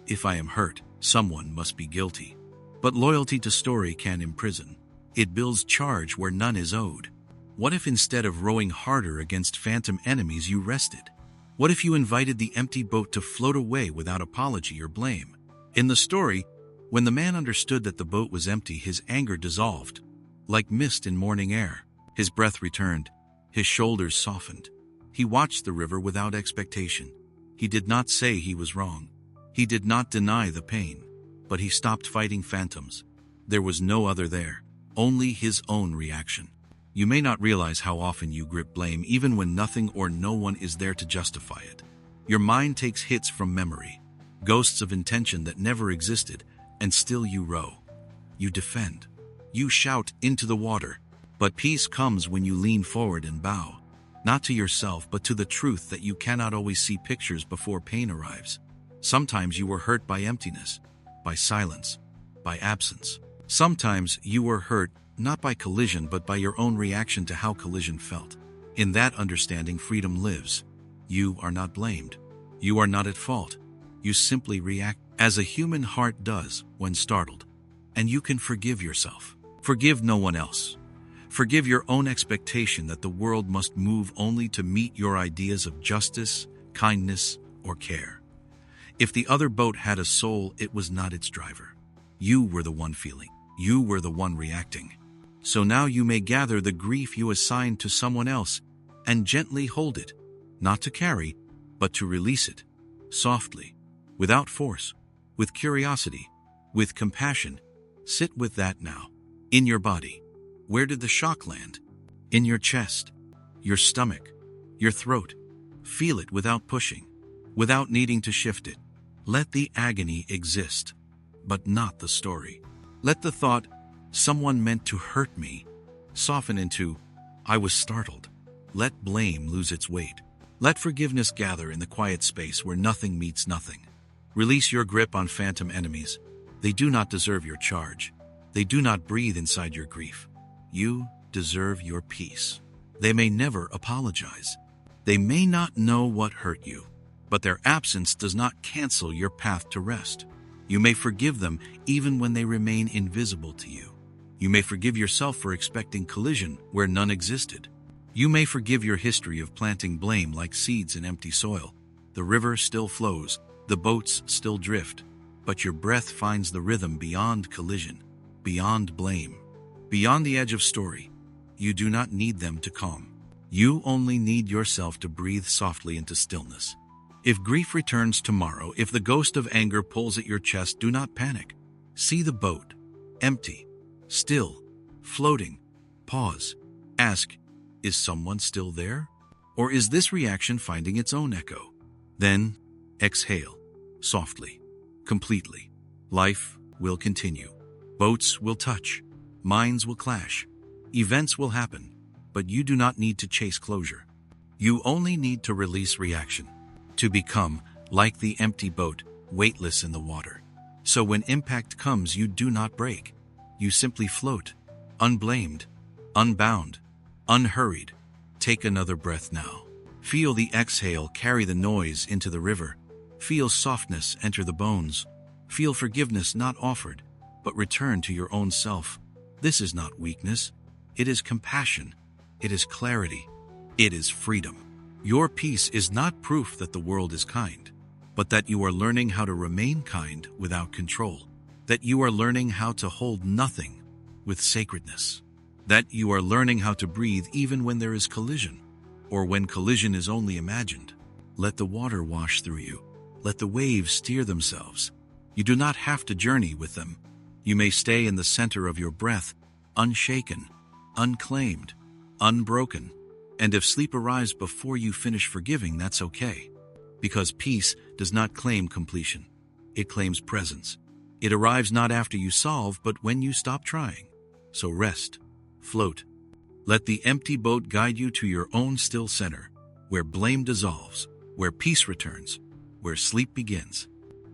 S1: if I am hurt, someone must be guilty. But loyalty to story can imprison. It builds charge where none is owed. What if instead of rowing harder against phantom enemies you rested? What if you invited the empty boat to float away without apology or blame? In the story, when the man understood that the boat was empty, his anger dissolved. Like mist in morning air, his breath returned. His shoulders softened. He watched the river without expectation. He did not say he was wrong. He did not deny the pain. But he stopped fighting phantoms. There was no other there, only his own reaction. You may not realize how often you grip blame even when nothing or no one is there to justify it. Your mind takes hits from memory, ghosts of intention that never existed, and still you row. You defend. You shout into the water. But peace comes when you lean forward and bow, not to yourself but to the truth that you cannot always see pictures before pain arrives. Sometimes you were hurt by emptiness, by silence, by absence. Sometimes you were hurt not by collision but by your own reaction to how collision felt. In that understanding, freedom lives. You are not blamed. You are not at fault. You simply react as a human heart does when startled. And you can forgive yourself. Forgive no one else. Forgive your own expectation that the world must move only to meet your ideas of justice, kindness, or care. If the other boat had a soul, it was not its driver. You were the one feeling. You were the one reacting. So now you may gather the grief you assigned to someone else and gently hold it, not to carry, but to release it, softly, without force, with curiosity, with compassion. Sit with that now. In your body. Where did the shock land? In your chest, your stomach, your throat. Feel it without pushing, without needing to shift it. Let the agony exist, but not the story. Let the thought, someone meant to hurt me, soften into, I was startled. Let blame lose its weight. Let forgiveness gather in the quiet space where nothing meets nothing. Release your grip on phantom enemies. They do not deserve your charge. They do not breathe inside your grief. You deserve your peace. They may never apologize. They may not know what hurt you, but their absence does not cancel your path to rest. You may forgive them even when they remain invisible to you. You may forgive yourself for expecting collision where none existed. You may forgive your history of planting blame like seeds in empty soil. The river still flows, the boats still drift, but your breath finds the rhythm beyond collision, beyond blame, beyond the edge of story. You do not need them to calm. You only need yourself to breathe softly into stillness. If grief returns tomorrow, if the ghost of anger pulls at your chest, do not panic. See the boat, empty, still, floating. Pause. Ask, is someone still there? Or is this reaction finding its own echo? Then, exhale, softly, completely. Life will continue. Boats will touch. Minds will clash. Events will happen. But you do not need to chase closure. You only need to release reaction. To become, like the empty boat, weightless in the water. So when impact comes, you do not break. You simply float, unblamed, unbound, unhurried. Take another breath now. Feel the exhale carry the noise into the river. Feel softness enter the bones. Feel forgiveness not offered, but return to your own self. This is not weakness. It is compassion. It is clarity. It is freedom. Your peace is not proof that the world is kind, but that you are learning how to remain kind without control. That you are learning how to hold nothing with sacredness. That you are learning how to breathe even when there is collision, or when collision is only imagined. Let the water wash through you. Let the waves steer themselves. You do not have to journey with them. You may stay in the center of your breath, unshaken, unclaimed, unbroken. And if sleep arrives before you finish forgiving, that's okay. Because peace does not claim completion. It claims presence. It arrives not after you solve, but when you stop trying. So rest, float. Let the empty boat guide you to your own still center, where blame dissolves, where peace returns, where sleep begins.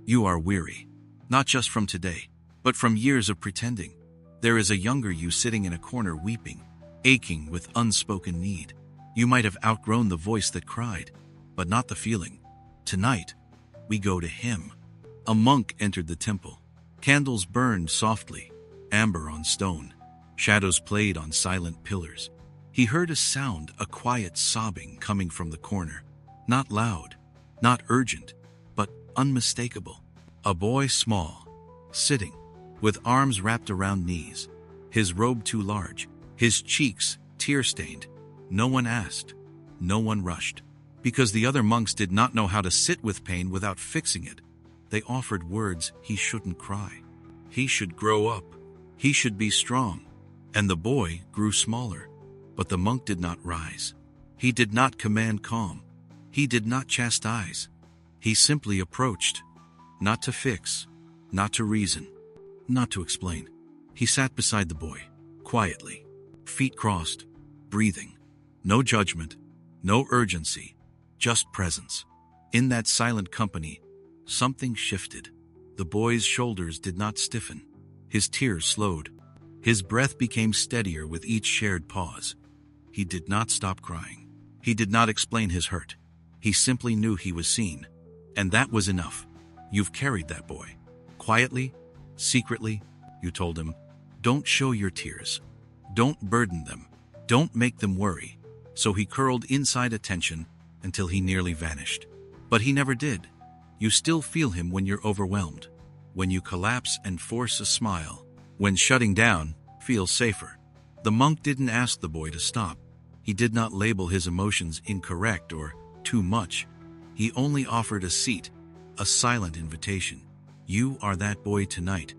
S1: You are weary, not just from today, but from years of pretending. There is a younger you sitting in a corner weeping, aching with unspoken need. You might have outgrown the voice that cried, but not the feeling. Tonight, we go to him. A monk entered the temple. Candles burned softly, amber on stone. Shadows played on silent pillars. He heard a sound, a quiet sobbing coming from the corner. Not loud, not urgent, but unmistakable. A boy small, sitting, with arms wrapped around knees, his robe too large, his cheeks tear-stained. No one asked, no one rushed, because the other monks did not know how to sit with pain without fixing it. They offered words: he shouldn't cry. He should grow up. He should be strong. And the boy grew smaller. But the monk did not rise. He did not command calm. He did not chastise. He simply approached, not to fix, not to reason, not to explain. He sat beside the boy, quietly, feet crossed, breathing. No judgment, no urgency, just presence. In that silent company, something shifted. The boy's shoulders did not stiffen. His tears slowed. His breath became steadier with each shared pause. He did not stop crying. He did not explain his hurt. He simply knew he was seen. And that was enough. You've carried that boy. Quietly, secretly, you told him, don't show your tears. Don't burden them. Don't make them worry. So he curled inside attention until he nearly vanished. But he never did. You still feel him when you're overwhelmed, when you collapse and force a smile, when shutting down feels safer. The monk didn't ask the boy to stop. He did not label his emotions incorrect or too much. He only offered a seat, a silent invitation. You are that boy tonight,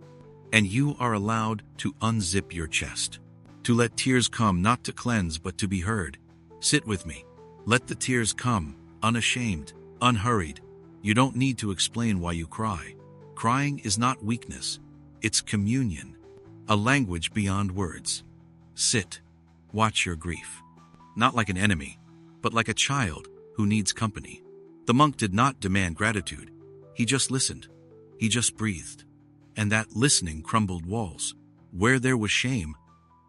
S1: and you are allowed to unzip your chest, to let tears come, not to cleanse but to be heard. Sit with me. Let the tears come, unashamed, unhurried. You don't need to explain why you cry. Crying is not weakness. It's communion, a language beyond words. Sit. Watch your grief. Not like an enemy, but like a child who needs company. The monk did not demand gratitude. He just listened. He just breathed. And that listening crumbled walls. Where there was shame,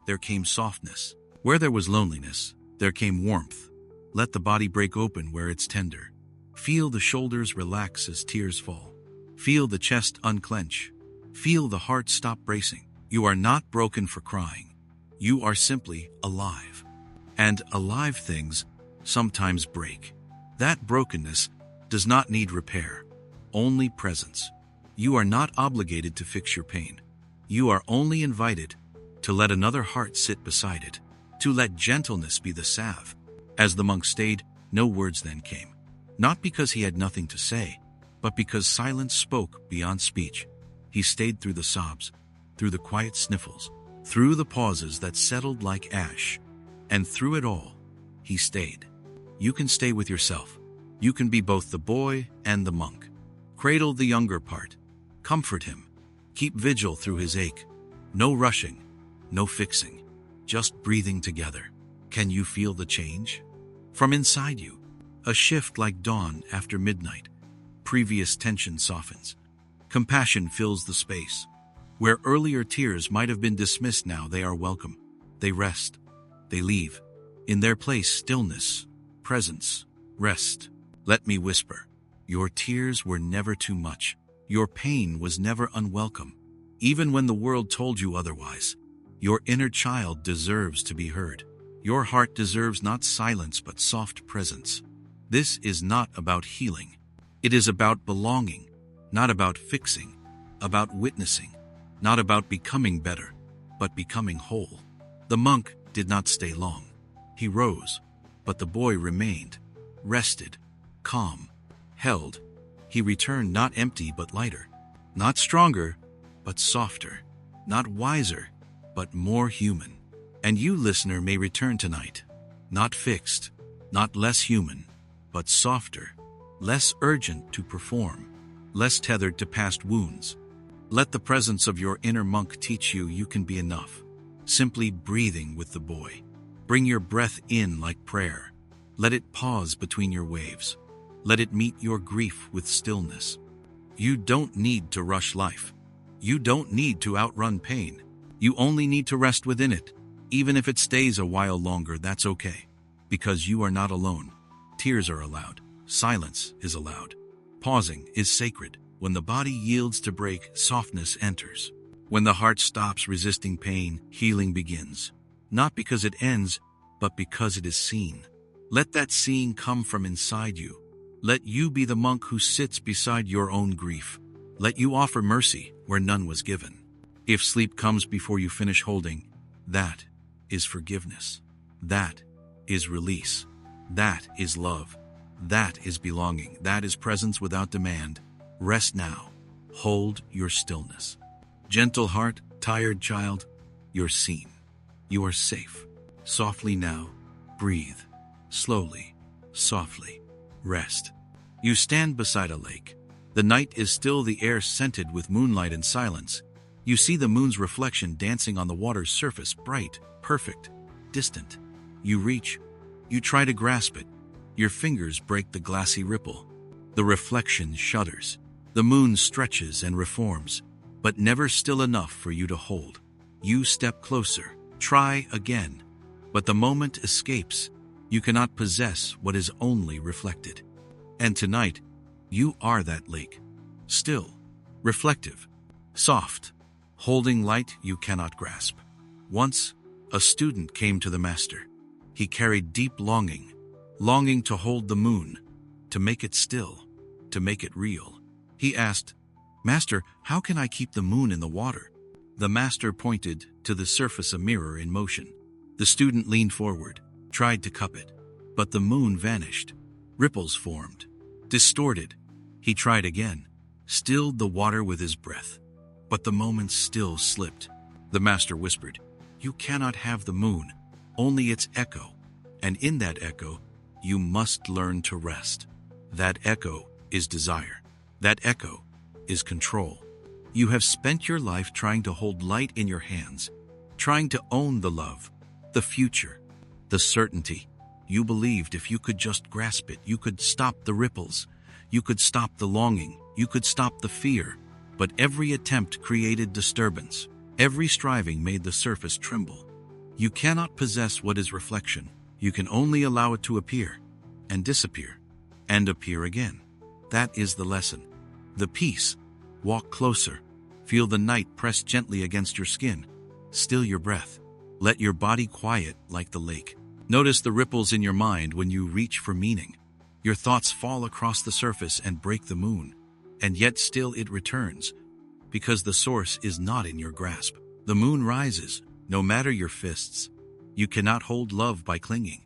S1: there came softness. Where there was loneliness, there came warmth. Let the body break open where it's tender. Feel the shoulders relax as tears fall. Feel the chest unclench. Feel the heart stop bracing. You are not broken for crying. You are simply alive. And alive things sometimes break. That brokenness does not need repair, only presence. You are not obligated to fix your pain. You are only invited to let another heart sit beside it, to let gentleness be the salve. As the monk stayed, no words then came. Not because he had nothing to say, but because silence spoke beyond speech. He stayed through the sobs, through the quiet sniffles, through the pauses that settled like ash. And through it all, he stayed. You can stay with yourself. You can be both the boy and the monk. Cradle the younger part. Comfort him. Keep vigil through his ache. No rushing, no fixing, just breathing together. Can you feel the change? From inside you, a shift like dawn after midnight. Previous tension softens. Compassion fills the space. Where earlier tears might have been dismissed, now they are welcome. They rest. They leave. In their place, stillness, presence, rest. Let me whisper. Your tears were never too much. Your pain was never unwelcome. Even when the world told you otherwise, your inner child deserves to be heard. Your heart deserves not silence but soft presence. This is not about healing. It is about belonging, not about fixing, about witnessing, not about becoming better, but becoming whole. The monk did not stay long. He rose, but the boy remained, rested, calm, held. He returned not empty but lighter, not stronger but softer, not wiser but more human. And you, listener, may return tonight, not fixed, not less human, but softer, less urgent to perform, less tethered to past wounds. Let the presence of your inner monk teach you you can be enough, simply breathing with the boy. Bring your breath in like prayer. Let it pause between your waves. Let it meet your grief with stillness. You don't need to rush life. You don't need to outrun pain. You only need to rest within it. Even if it stays a while longer, that's okay. Because you are not alone. Tears are allowed. Silence is allowed. Pausing is sacred. When the body yields to break, softness enters. When the heart stops resisting pain, healing begins. Not because it ends, but because it is seen. Let that seeing come from inside you. Let you be the monk who sits beside your own grief. Let you offer mercy where none was given. If sleep comes before you finish holding, that is forgiveness. That is release. That is love. That is belonging. That is presence without demand. Rest now. Hold your stillness. Gentle heart, tired child, you're seen. You are safe. Softly now, breathe. Slowly, softly, rest. You stand beside a lake. The night is still, the air scented with moonlight and silence. You see the moon's reflection dancing on the water's surface, bright, perfect, distant. You reach. You try to grasp it. Your fingers break the glassy ripple. The reflection shudders. The moon stretches and reforms, but never still enough for you to hold. You step closer. Try again. But the moment escapes. You cannot possess what is only reflected. And tonight, you are that lake. Still, reflective, soft, holding light you cannot grasp. Once, a student came to the master. He carried deep longing, longing to hold the moon, to make it still, to make it real. He asked, "Master, how can I keep the moon in the water?" The master pointed to the surface, a mirror in motion. The student leaned forward, tried to cup it, but the moon vanished. Ripples formed, distorted. He tried again, stilled the water with his breath, but the moments still slipped. The master whispered, "You cannot have the moon, only its echo, and in that echo, you must learn to rest. That echo is desire. That echo is control. You have spent your life trying to hold light in your hands, trying to own the love, the future, the certainty. You believed if you could just grasp it, you could stop the ripples, you could stop the longing, you could stop the fear. But every attempt created disturbance. Every striving made the surface tremble. You cannot possess what is reflection. You can only allow it to appear, and disappear, and appear again. That is the lesson. The peace. Walk closer. Feel the night press gently against your skin. Still your breath. Let your body quiet like the lake. Notice the ripples in your mind when you reach for meaning. Your thoughts fall across the surface and break the moon, and yet still it returns, because the source is not in your grasp. The moon rises, no matter your fists. You cannot hold love by clinging.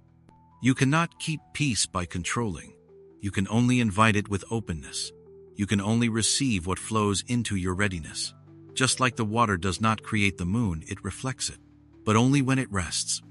S1: You cannot keep peace by controlling. You can only invite it with openness. You can only receive what flows into your readiness. Just like the water does not create the moon, it reflects it, but only when it rests.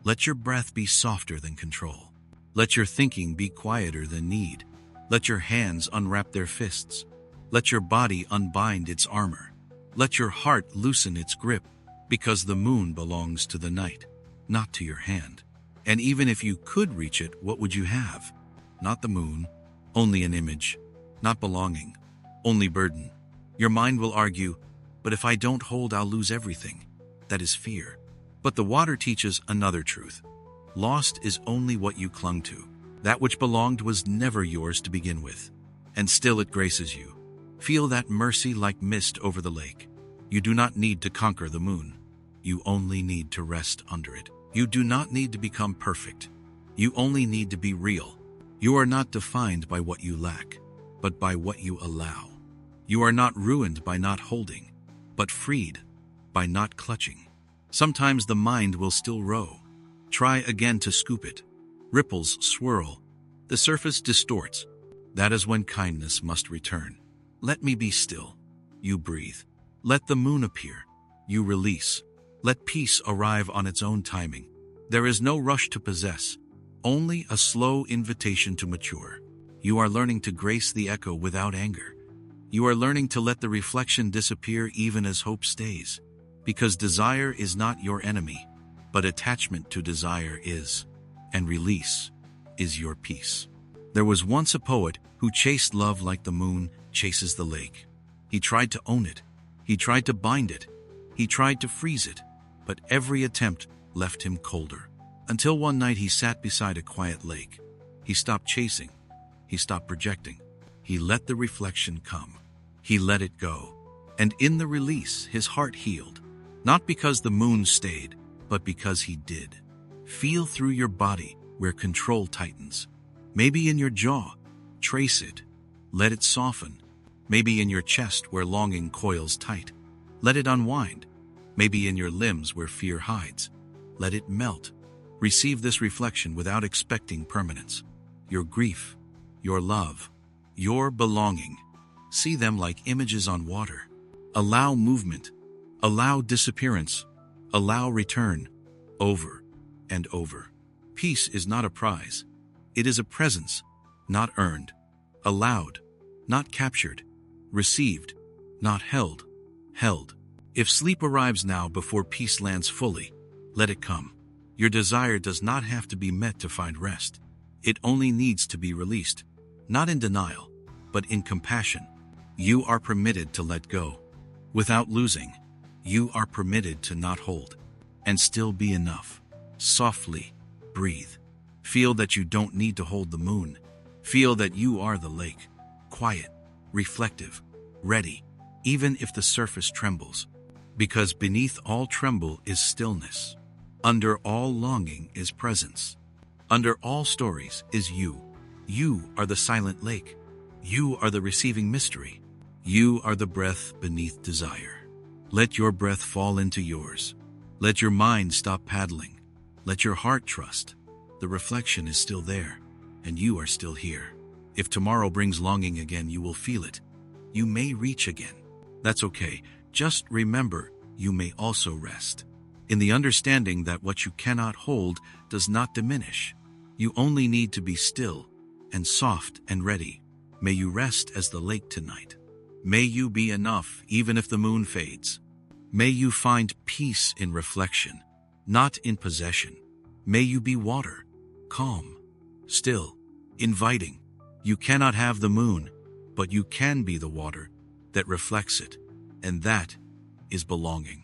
S1: Let your breath be softer than control. Let your thinking be quieter than need. Let your hands unwrap their fists. Let your body unbind its armor. Let your heart loosen its grip, because the moon belongs to the night, not to your hand. And even if you could reach it, what would you have? Not the moon, only an image. Not belonging, only burden. Your mind will argue, but if I don't hold, I'll lose everything. That is fear. But the water teaches another truth. Lost is only what you clung to. That which belonged was never yours to begin with, and still it graces you. Feel that mercy like mist over the lake. You do not need to conquer the moon. You only need to rest under it. You do not need to become perfect. You only need to be real. You are not defined by what you lack, but by what you allow. You are not ruined by not holding, but freed by not clutching. Sometimes the mind will still row. Try again to scoop it. Ripples swirl. The surface distorts. That is when kindness must return. Let me be still. You breathe. Let the moon appear. You release. Let peace arrive on its own timing. There is no rush to possess, only a slow invitation to mature. You are learning to grace the echo without anger. You are learning to let the reflection disappear even as hope stays. Because desire is not your enemy, but attachment to desire is. And release is your peace. There was once a poet who chased love like the moon chases the lake. He tried to own it. He tried to bind it. He tried to freeze it. But every attempt left him colder. Until one night he sat beside a quiet lake. He stopped chasing. He stopped projecting. He let the reflection come. He let it go. And in the release, his heart healed. Not because the moon stayed, but because he did. Feel through your body where control tightens. Maybe in your jaw. Trace it. Let it soften. Maybe in your chest where longing coils tight. Let it unwind. Maybe in your limbs where fear hides. Let it melt. Receive this reflection without expecting permanence. Your grief, your love, your belonging. See them like images on water. Allow movement. Allow disappearance. Allow return. Over and over. Peace is not a prize. It is a presence, not earned. Allowed, not captured. Received, not held. Held. If sleep arrives now before peace lands fully, let it come. Your desire does not have to be met to find rest. It only needs to be released, not in denial, but in compassion. You are permitted to let go. Without losing, you are permitted to not hold, and still be enough. Softly, breathe. Feel that you don't need to hold the moon. Feel that you are the lake, quiet, reflective, ready, even if the surface trembles. Because beneath all tremble is stillness. Under all longing is presence. Under all stories is you. You are the silent lake. You are the receiving mystery. You are the breath beneath desire. Let your breath fall into yours. Let your mind stop paddling. Let your heart trust. The reflection is still there, and you are still here. If tomorrow brings longing again, you will feel it. You may reach again. That's okay. Just remember, you may also rest. In the understanding that what you cannot hold does not diminish. You only need to be still and soft and ready. May you rest as the lake tonight. May you be enough even if the moon fades. May you find peace in reflection, not in possession. May you be water, calm, still, inviting. You cannot have the moon, but you can be the water that reflects it, and that is belonging.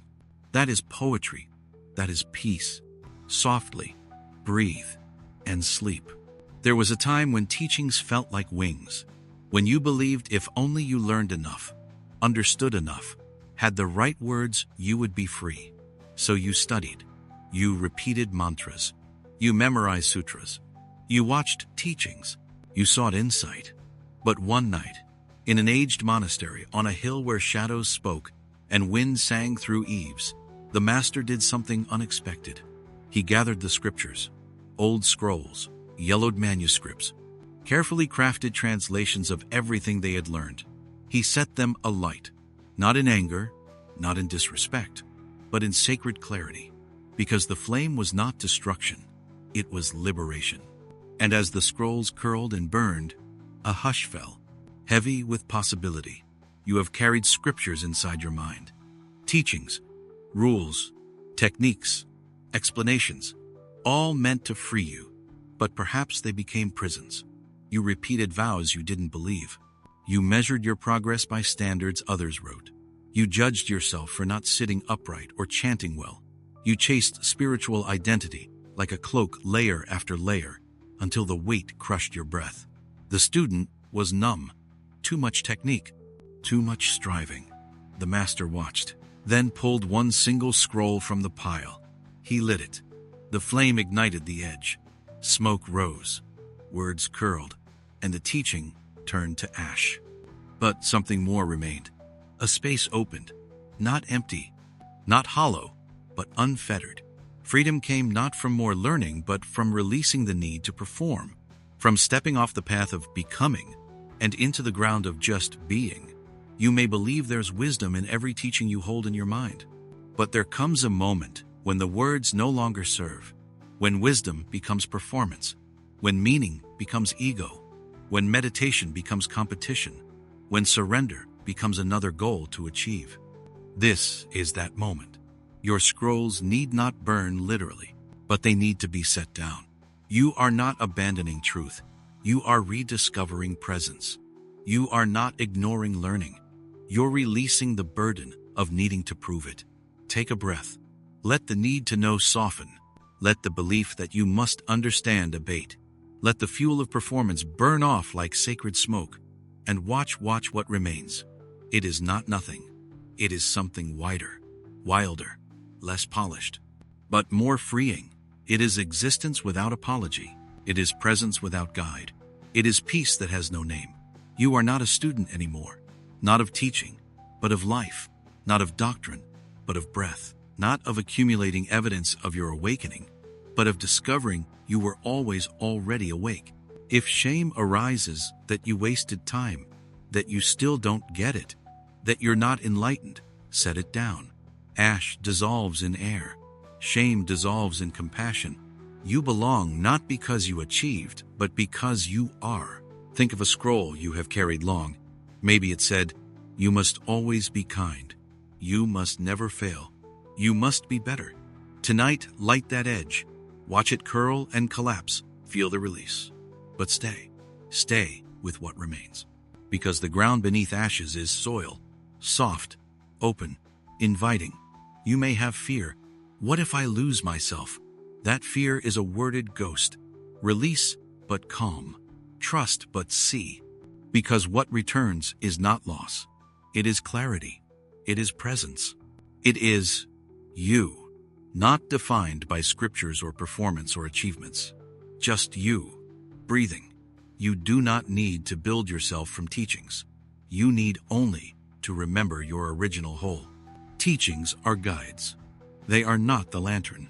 S1: That is poetry. That is peace. Softly, breathe, and sleep. There was a time when teachings felt like wings, when you believed if only you learned enough, understood enough, had the right words, you would be free. So you studied. You repeated mantras. You memorized sutras. You watched teachings. You sought insight. But one night, in an aged monastery on a hill where shadows spoke and wind sang through eaves, the master did something unexpected. He gathered the scriptures, old scrolls, yellowed manuscripts, carefully crafted translations of everything they had learned. He set them alight, not in anger, not in disrespect, but in sacred clarity, because the flame was not destruction, it was liberation. And as the scrolls curled and burned, a hush fell, heavy with possibility. You have carried scriptures inside your mind, teachings, rules, techniques, explanations, all meant to free you, but perhaps they became prisons. You repeated vows you didn't believe. You measured your progress by standards others wrote. You judged yourself for not sitting upright or chanting well. You chased spiritual identity like a cloak, layer after layer, until the weight crushed your breath. The student was numb. Too much technique, too much striving. The master watched, then pulled one single scroll from the pile. He lit it. The flame ignited the edge. Smoke rose. Words curled, and the teaching turned to ash. But something more remained. A space opened, not empty, not hollow, but unfettered. Freedom came not from more learning, but from releasing the need to perform, from stepping off the path of becoming and into the ground of just being. You may believe there's wisdom in every teaching you hold in your mind, but there comes a moment when the words no longer serve, when wisdom becomes performance, when meaning becomes ego, when meditation becomes competition, when surrender becomes another goal to achieve. This is that moment. Your scrolls need not burn literally, but they need to be set down. You are not abandoning truth. You are rediscovering presence. You are not ignoring learning. You're releasing the burden of needing to prove it. Take a breath. Let the need to know soften. Let the belief that you must understand abate. Let the fuel of performance burn off like sacred smoke, and watch what remains. It is not nothing. It is something wider, wilder, less polished, but more freeing. It is existence without apology. It is presence without guide. It is peace that has no name. You are not a student anymore, not of teaching, but of life, not of doctrine, but of breath, not of accumulating evidence of your awakening, but of discovering you were always already awake. If shame arises that you wasted time, that you still don't get it, that you're not enlightened, set it down. Ash dissolves in air. Shame dissolves in compassion. You belong not because you achieved, but because you are. Think of a scroll you have carried long. Maybe it said, "You must always be kind. You must never fail. You must be better." Tonight, light that edge. Watch it curl and collapse. Feel the release. But stay with what remains. Because the ground beneath ashes is soil, soft, open, inviting. You may have fear. What if I lose myself? That fear is a worded ghost. Release, but calm. Trust, but see. Because what returns is not loss. It is clarity. It is presence. It is you, not defined by scriptures or performance or achievements. Just you, breathing. You do not need to build yourself from teachings. You need only to remember your original whole. teachings are guides. They are not the lantern.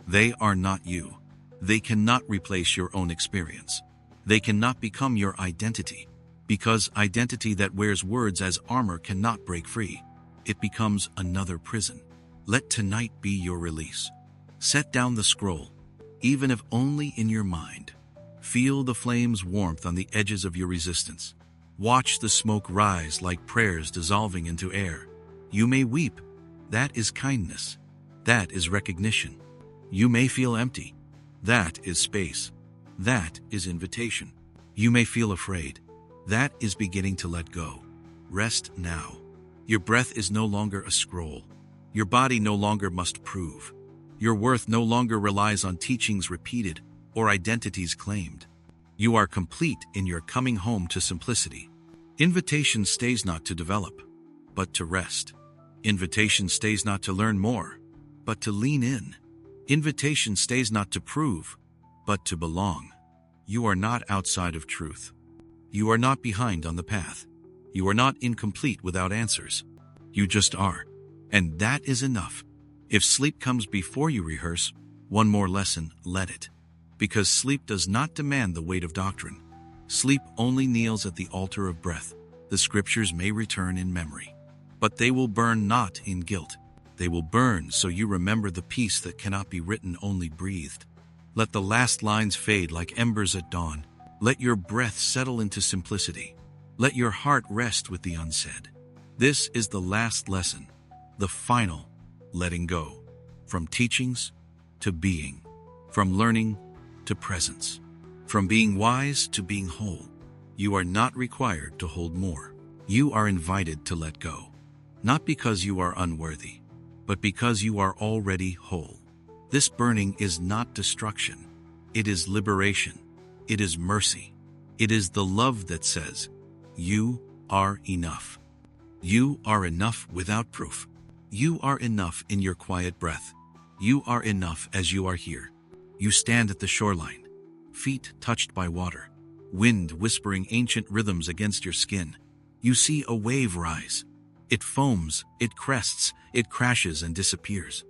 S1: They are not you. They cannot replace your own experience. They cannot become your identity, because identity that wears words as armor cannot break free. It becomes another prison. Let tonight be your release. Set down the scroll, even if only in your mind. Feel the flame's warmth on the edges of your resistance. Watch the smoke rise like prayers dissolving into air. You may weep. That is kindness. That is recognition. You may feel empty. That is space. That is invitation. You may feel afraid. That is beginning to let go. Rest now. Your breath is no longer a scroll. Your body no longer must prove. Your worth no longer relies on teachings repeated or identities claimed. You are complete in your coming home to simplicity. Invitation stays not to develop, but to rest. Invitation stays not to learn more, but to lean in. Invitation stays not to prove, but to belong. You are not outside of truth. You are not behind on the path. You are not incomplete without answers. You just are. And that is enough. If sleep comes before you rehearse one more lesson, let it. Because sleep does not demand the weight of doctrine. Sleep only kneels at the altar of breath. The scriptures may return in memory, but they will burn not in guilt. They will burn so you remember the peace that cannot be written, only breathed. Let the last lines fade like embers at dawn. Let your breath settle into simplicity. Let your heart rest with the unsaid. This is the last lesson, the final letting go. From teachings to being, from learning to presence, from being wise to being whole. You are not required to hold more. You are invited to let go. Not because you are unworthy, but because you are already whole. This burning is not destruction. It is liberation. It is mercy. It is the love that says, you are enough. You are enough without proof. You are enough in your quiet breath. You are enough as you are here. You stand at the shoreline, feet touched by water, wind whispering ancient rhythms against your skin. You see a wave rise. It foams, it crests, it crashes and disappears.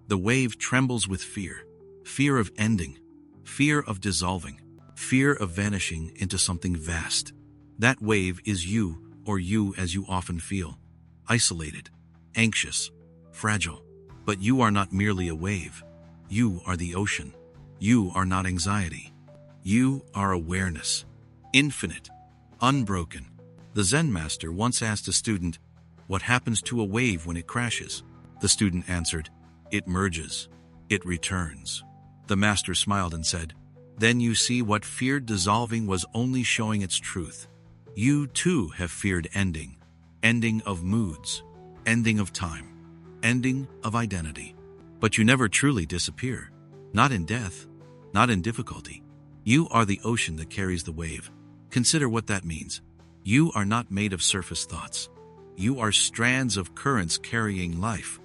S1: The wave trembles with fear, fear of ending, fear of dissolving, fear of vanishing into something vast. That wave is you, or you as you often feel, isolated, anxious, fragile. But you are not merely a wave. You are the ocean. You are not anxiety. You are awareness, infinite, unbroken. The Zen master once asked a student, "What happens to a wave when it crashes?" The student answered, "It merges. It returns." The master smiled and said, "Then you see what feared dissolving was only showing its truth. You too have feared ending, ending of moods, ending of time, ending of identity. But you never truly disappear, not in death, not in difficulty. You are the ocean that carries the wave. Consider what that means. You are not made of surface thoughts. You are strands of currents carrying life.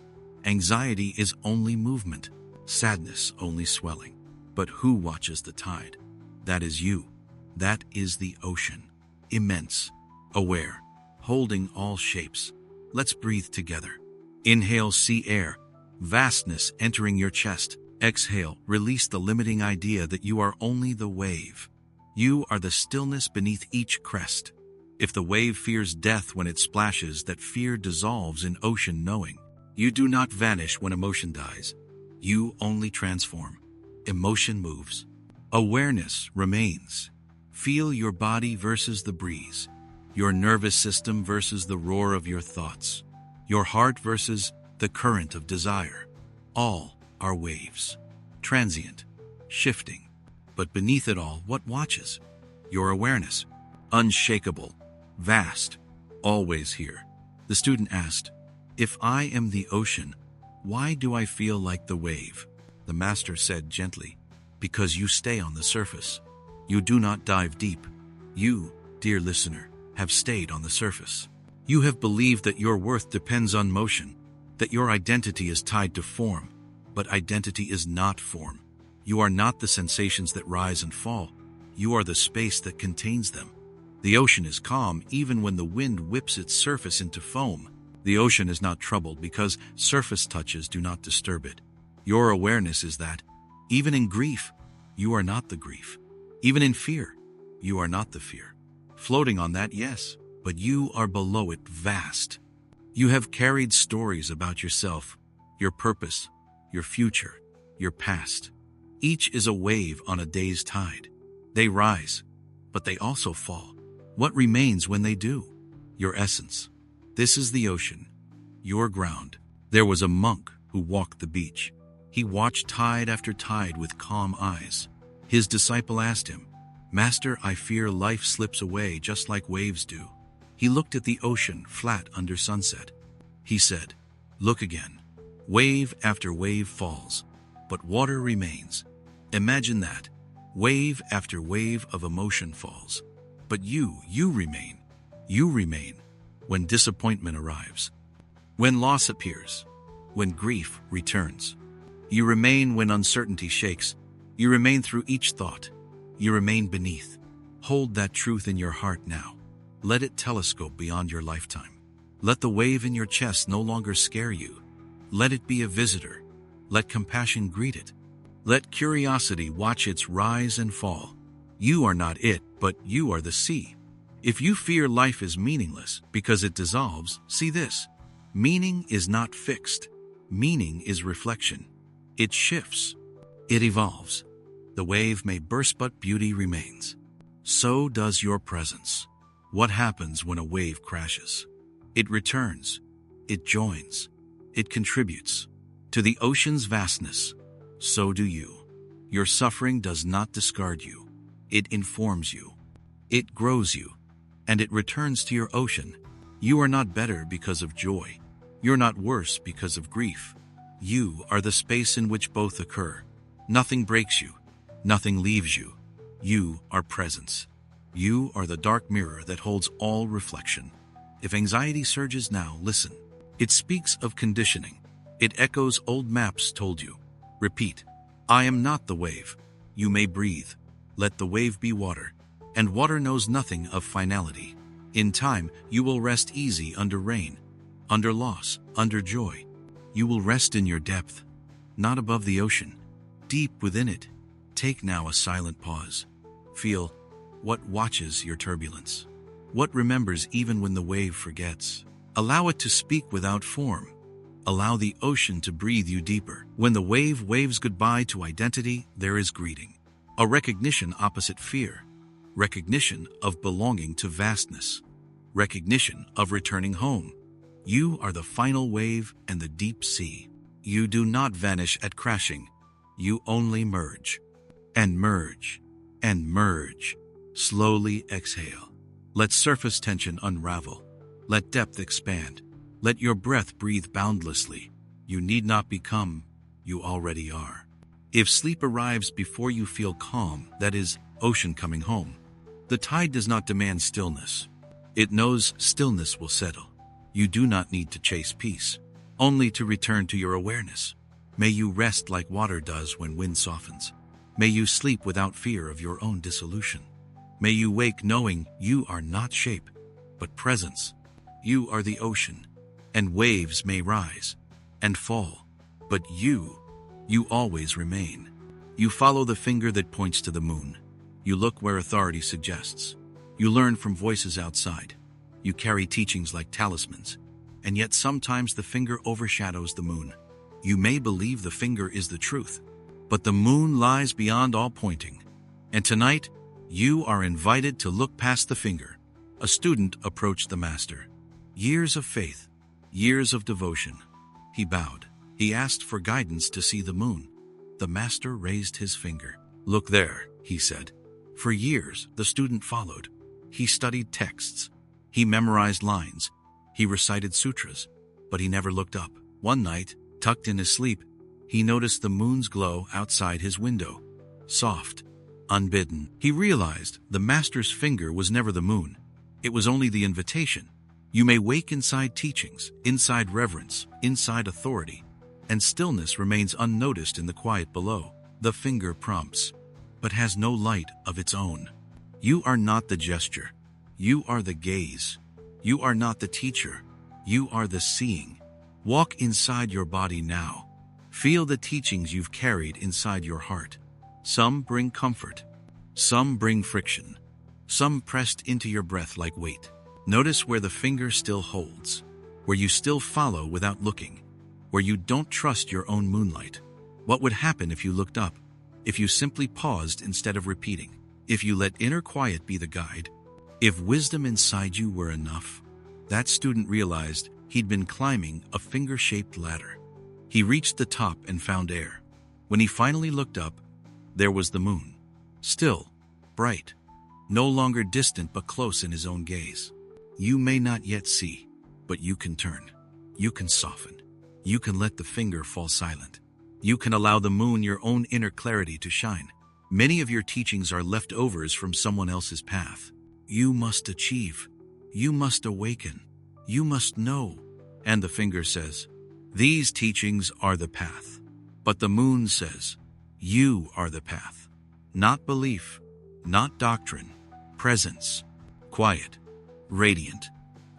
S1: Anxiety is only movement, sadness only swelling. But who watches the tide? That is you. That is the ocean. Immense, aware, holding all shapes. Let's breathe together. Inhale sea air, vastness entering your chest. Exhale, release the limiting idea that you are only the wave. You are the stillness beneath each crest. If the wave fears death when it splashes, that fear dissolves in ocean knowing. You do not vanish when emotion dies. You only transform. Emotion moves. Awareness remains. Feel your body versus the breeze. Your nervous system versus the roar of your thoughts. Your heart versus the current of desire. All are waves. Transient, shifting. But beneath it all, what watches? Your awareness. Unshakable, vast, always here. The student asked, "If I am the ocean, why do I feel like the wave?" The master said gently, "Because you stay on the surface. You do not dive deep. You, dear listener, have stayed on the surface. You have believed that your worth depends on motion, that your identity is tied to form. But identity is not form. You are not the sensations that rise and fall. You are the space that contains them. The ocean is calm even when the wind whips its surface into foam. The ocean is not troubled because surface touches do not disturb it. Your awareness is that, even in grief, you are not the grief. Even in fear, you are not the fear. Floating on that, yes, but you are below it, vast. You have carried stories about yourself, your purpose, your future, your past. Each is a wave on a day's tide. They rise, but they also fall. What remains when they do? Your essence. This is the ocean, your ground. There was a monk who walked the beach. He watched tide after tide with calm eyes. His disciple asked him, "Master, I fear life slips away just like waves do." He looked at the ocean flat under sunset. He said, "Look again. Wave after wave falls, but water remains." Imagine that. Wave after wave of emotion falls. But you remain. You remain when disappointment arrives, when loss appears, when grief returns. You remain when uncertainty shakes. You remain through each thought. You remain beneath. Hold that truth in your heart now. Let it telescope beyond your lifetime. Let the wave in your chest no longer scare you. Let it be a visitor. Let compassion greet it. Let curiosity watch its rise and fall. You are not it, but you are the sea. If you fear life is meaningless because it dissolves, see this. Meaning is not fixed. Meaning is reflection. It shifts. It evolves. The wave may burst, but beauty remains. So does your presence. What happens when a wave crashes? It returns. It joins. It contributes to the ocean's vastness. So do you. Your suffering does not discard you. It informs you. It grows you. And it returns to your ocean. You are not better because of joy. You're not worse because of grief. You are the space in which both occur. Nothing breaks you. Nothing leaves you. You are presence. You are the dark mirror that holds all reflection. If anxiety surges now, listen. It speaks of conditioning. It echoes old maps told you. Repeat. I am not the wave. You may breathe. Let the wave be water. And water knows nothing of finality. In time, you will rest easy under rain, under loss, under joy. You will rest in your depth, not above the ocean, deep within it. Take now a silent pause. Feel what watches your turbulence. What remembers even when the wave forgets. Allow it to speak without form. Allow the ocean to breathe you deeper. When the wave waves goodbye to identity, there is greeting. A recognition opposite fear. Recognition of belonging to vastness. Recognition of returning home. You are the final wave and the deep sea. You do not vanish at crashing. You only merge. And merge. And merge. Slowly exhale. Let surface tension unravel. Let depth expand. Let your breath breathe boundlessly. You need not become, you already are. If sleep arrives before you feel calm, that is, ocean coming home. The tide does not demand stillness. It knows stillness will settle. You do not need to chase peace, only to return to your awareness. May you rest like water does when wind softens. May you sleep without fear of your own dissolution. May you wake knowing you are not shape, but presence. You are the ocean, and waves may rise and fall, but you always remain. You follow the finger that points to the moon. You look where authority suggests. You learn from voices outside. You carry teachings like talismans, and yet sometimes the finger overshadows the moon. You may believe the finger is the truth, but the moon lies beyond all pointing. And tonight, you are invited to look past the finger. A student approached the master. Years of faith, years of devotion. He bowed. He asked for guidance to see the moon. The master raised his finger. Look there, he said. For years, the student followed. He studied texts. He memorized lines. He recited sutras, but he never looked up. One night, tucked in his sleep, he noticed the moon's glow outside his window. Soft, unbidden. He realized the master's finger was never the moon. It was only the invitation. You may wake inside teachings, inside reverence, inside authority, and stillness remains unnoticed in the quiet below. The finger prompts, but has no light of its own. You are not the gesture. You are the gaze. You are not the teacher. You are the seeing. Walk inside your body now. Feel the teachings you've carried inside your heart. Some bring comfort. Some bring friction. Some pressed into your breath like weight. Notice where the finger still holds, where you still follow without looking, where you don't trust your own moonlight. What would happen if you looked up? If you simply paused instead of repeating? If you let inner quiet be the guide? If wisdom inside you were enough? That student realized he'd been climbing a finger-shaped ladder. He reached the top and found air. When he finally looked up, there was the moon. Still, bright, no longer distant but close in his own gaze. You may not yet see, but you can turn. You can soften. You can let the finger fall silent. You can allow the moon your own inner clarity to shine. Many of your teachings are leftovers from someone else's path. You must achieve. You must awaken. You must know. And the finger says, these teachings are the path. But the moon says, you are the path. Not belief, not doctrine, presence, quiet, radiant.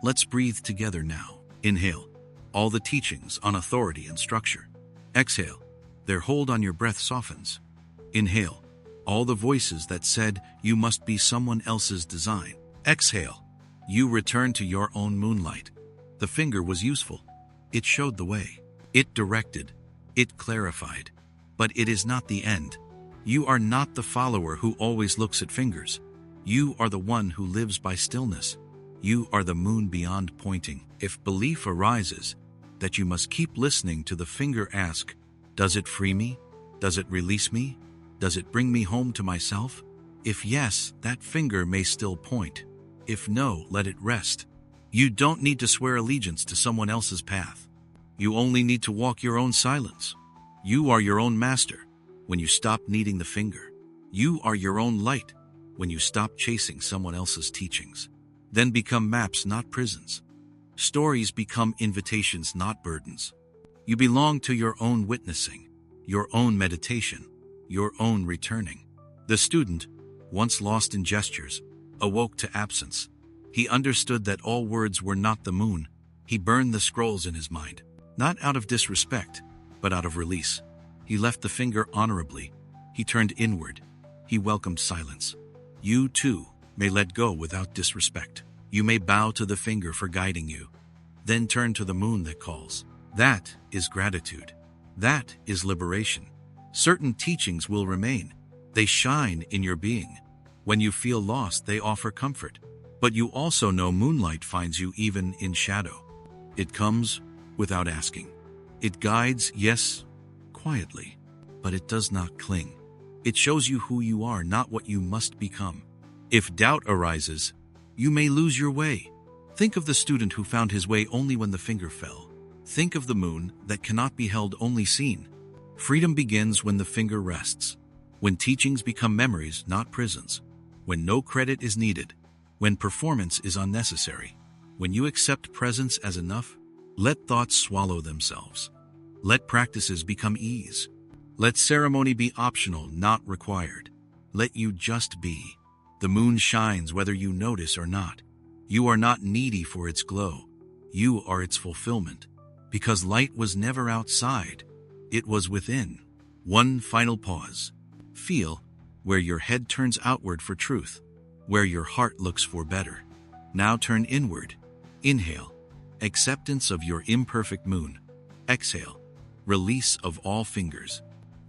S1: Let's breathe together now. Inhale, all the teachings on authority and structure. Exhale, their hold on your breath softens. Inhale, all the voices that said you must be someone else's design. Exhale, you return to your own moonlight. The finger was useful. It showed the way. It directed. It clarified. But it is not the end. You are not the follower who always looks at fingers. You are the one who lives by stillness. You are the moon beyond pointing. If belief arises that you must keep listening to the finger, ask, does it free me? Does it release me? Does it bring me home to myself? If yes, that finger may still point. If no, let it rest. You don't need to swear allegiance to someone else's path. You only need to walk your own silence. You are your own master when you stop needing the finger. You are your own light when you stop chasing someone else's teachings. Then become maps, not prisons. Stories become invitations, not burdens. You belong to your own witnessing, your own meditation, your own returning. The student, once lost in gestures, awoke to absence. He understood that all words were not the moon. He burned the scrolls in his mind, not out of disrespect, but out of release. He left the finger honorably. He turned inward. He welcomed silence. You, too, may let go without disrespect. You may bow to the finger for guiding you. Then turn to the moon that calls. That is gratitude. That is liberation. Certain teachings will remain. They shine in your being. When you feel lost, they offer comfort. But you also know moonlight finds you even in shadow. It comes without asking. It guides, yes, quietly, but it does not cling. It shows you who you are, not what you must become. If doubt arises, you may lose your way. Think of the student who found his way only when the finger fell. Think of the moon that cannot be held, only seen. Freedom begins when the finger rests. When teachings become memories, not prisons. When no credit is needed. When performance is unnecessary. When you accept presence as enough, let thoughts swallow themselves. Let practices become ease. Let ceremony be optional, not required. Let you just be. The moon shines whether you notice or not. You are not needy for its glow. You are its fulfillment. Because light was never outside. It was within. One final pause. Feel where your head turns outward for truth, where your heart looks for better. Now turn inward. Inhale, acceptance of your imperfect moon. Exhale, release of all fingers.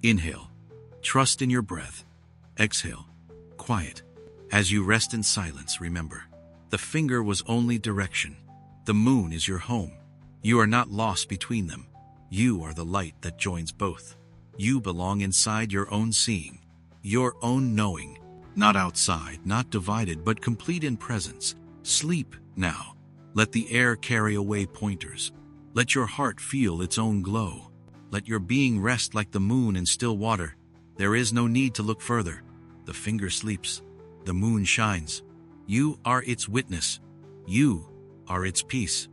S1: Inhale, trust in your breath. Exhale, quiet. As you rest in silence, remember, the finger was only direction. The moon is your home. You are not lost between them. You are the light that joins both. You belong inside your own seeing, your own knowing, not outside, not divided, but complete in presence. Sleep now. Let the air carry away pointers. Let your heart feel its own glow. Let your being rest like the moon in still water. There is no need to look further. The finger sleeps. The moon shines. You are its witness. You are its peace.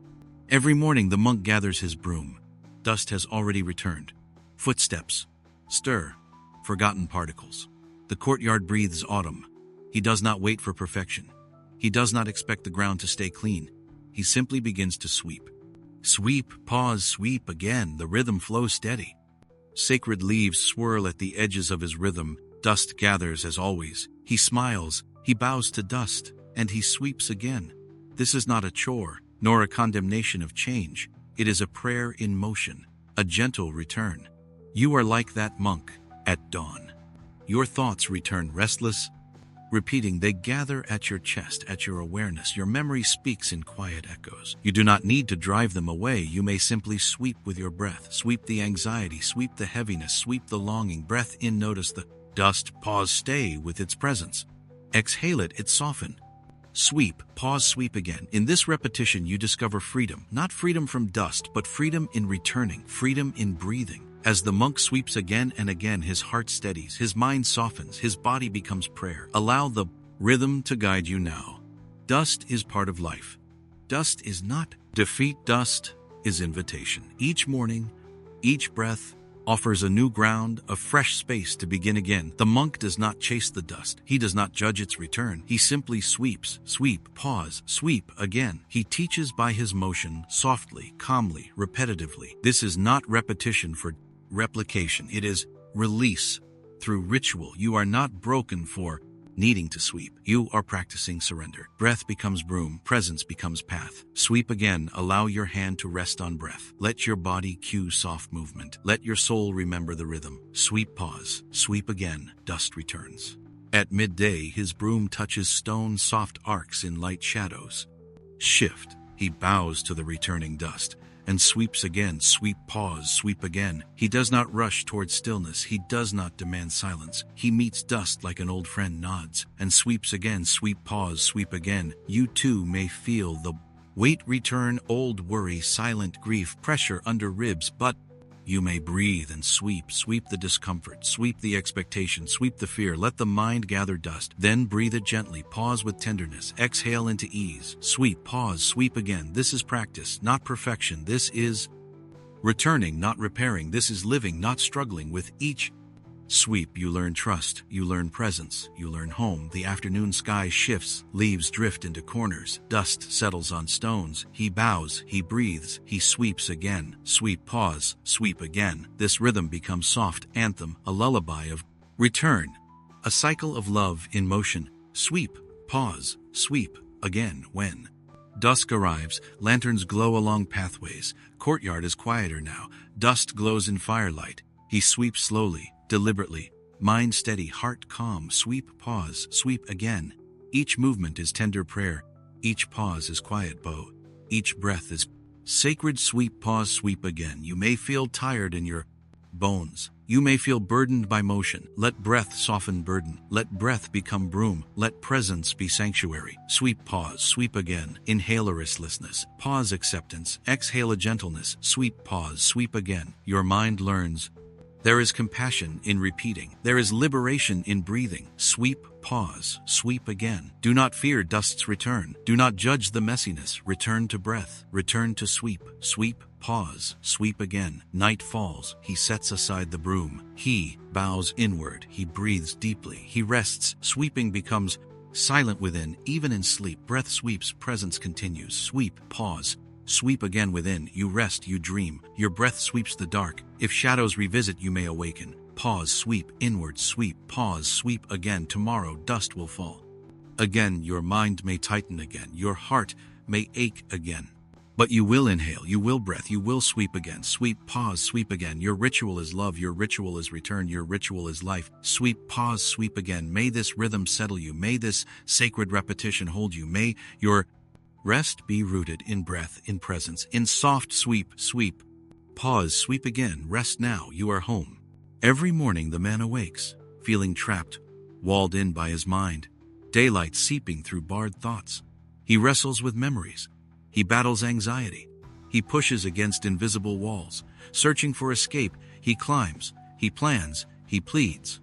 S1: Every morning the monk gathers his broom. Dust has already returned. Footsteps stir forgotten particles. The courtyard breathes autumn. He does not wait for perfection. He does not expect the ground to stay clean. He simply begins to sweep. Sweep, pause, sweep again. The rhythm flows steady. Sacred leaves swirl at the edges of his rhythm. Dust gathers as always. He smiles, he bows to dust, and he sweeps again. This is not a chore, nor a condemnation of change. It is a prayer in motion, a gentle return. You are like that monk at dawn. Your thoughts return restless, repeating. They gather at your chest, at your awareness. Your memory speaks in quiet echoes. You do not need to drive them away. You may simply sweep with your breath. Sweep the anxiety, sweep the heaviness, sweep the longing. Breath in, notice the dust. Pause, stay with its presence. Exhale it soften. Sweep, pause, sweep again. In this repetition, you discover freedom. Not freedom from dust, but freedom in returning, freedom in breathing. As the monk sweeps again and again, his heart steadies, his mind softens, his body becomes prayer. Allow the rhythm to guide you now. Dust is part of life. Dust is not defeat. Dust is invitation. Each morning, each breath offers a new ground, a fresh space to begin again. The monk does not chase the dust. He does not judge its return. He simply sweeps, sweep, pause, sweep again. He teaches by his motion, softly, calmly, repetitively. This is not repetition for replication. It is release through ritual. You are not broken for needing to sweep. You are practicing surrender. Breath becomes broom. Presence becomes path. Sweep again. Allow your hand to rest on breath. Let your body cue soft movement. Let your soul remember the rhythm. Sweep, pause. Sweep again. Dust returns. At midday, his broom touches stone, soft arcs in light shadows. Shift. He bows to the returning dust and sweeps again. Sweep, pause, sweep again. He does not rush towards stillness. He does not demand silence. He meets dust like an old friend, nods, and sweeps again. Sweep, pause, sweep again. You too may feel the weight return, old worry, silent grief, pressure under ribs, but you may breathe and sweep. Sweep the discomfort, sweep the expectation, sweep the fear. Let the mind gather dust. Then breathe it gently. Pause with tenderness. Exhale into ease. Sweep, pause, sweep again. This is practice, not perfection. This is returning, not repairing. This is living, not struggling. With each sweep, you learn trust, you learn presence, you learn home. The afternoon sky shifts, leaves drift into corners, dust settles on stones. He bows, he breathes, he sweeps again. Sweep, pause, sweep again. This rhythm becomes soft anthem, a lullaby of return, a cycle of love in motion. Sweep, pause, sweep again. When dusk arrives, lanterns glow along pathways. Courtyard is quieter now. Dust glows in firelight. He sweeps slowly, deliberately, mind steady, heart calm. Sweep, pause, sweep again. Each movement is tender prayer. Each pause is quiet bow. Each breath is sacred. Sweep, pause, sweep again. You may feel tired in your bones. You may feel burdened by motion. Let breath soften burden. Let breath become broom. Let presence be sanctuary. Sweep, pause, sweep again. Inhale a restlessness. Pause, acceptance. Exhale a gentleness. Sweep, pause, sweep again. Your mind learns. There is compassion in repeating. There is liberation in breathing. Sweep, pause, sweep again. Do not fear dust's return. Do not judge the messiness. Return to breath. Return to sweep. Sweep, pause, sweep again. Night falls. He sets aside the broom. He bows inward. He breathes deeply. He rests. Sweeping becomes silent within, even in sleep. Breath sweeps. Presence continues. Sweep, pause, sweep again. Within, you rest, you dream. Your breath sweeps the dark. If shadows revisit, you may awaken. Pause, sweep, inward, sweep, pause, sweep again. Tomorrow, dust will fall. Again, your mind may tighten again. Your heart may ache again. But you will inhale, you will breath, you will sweep again. Sweep, pause, sweep again. Your ritual is love, your ritual is return, your ritual is life. Sweep, pause, sweep again. May this rhythm settle you. May this sacred repetition hold you. May your rest be rooted in breath, in presence, in soft sweep, sweep. Pause, sweep again. Rest now, you are home. Every morning the man awakes, feeling trapped, walled in by his mind. Daylight seeping through barred thoughts. He wrestles with memories. He battles anxiety. He pushes against invisible walls. Searching for escape, he climbs, he plans, he pleads.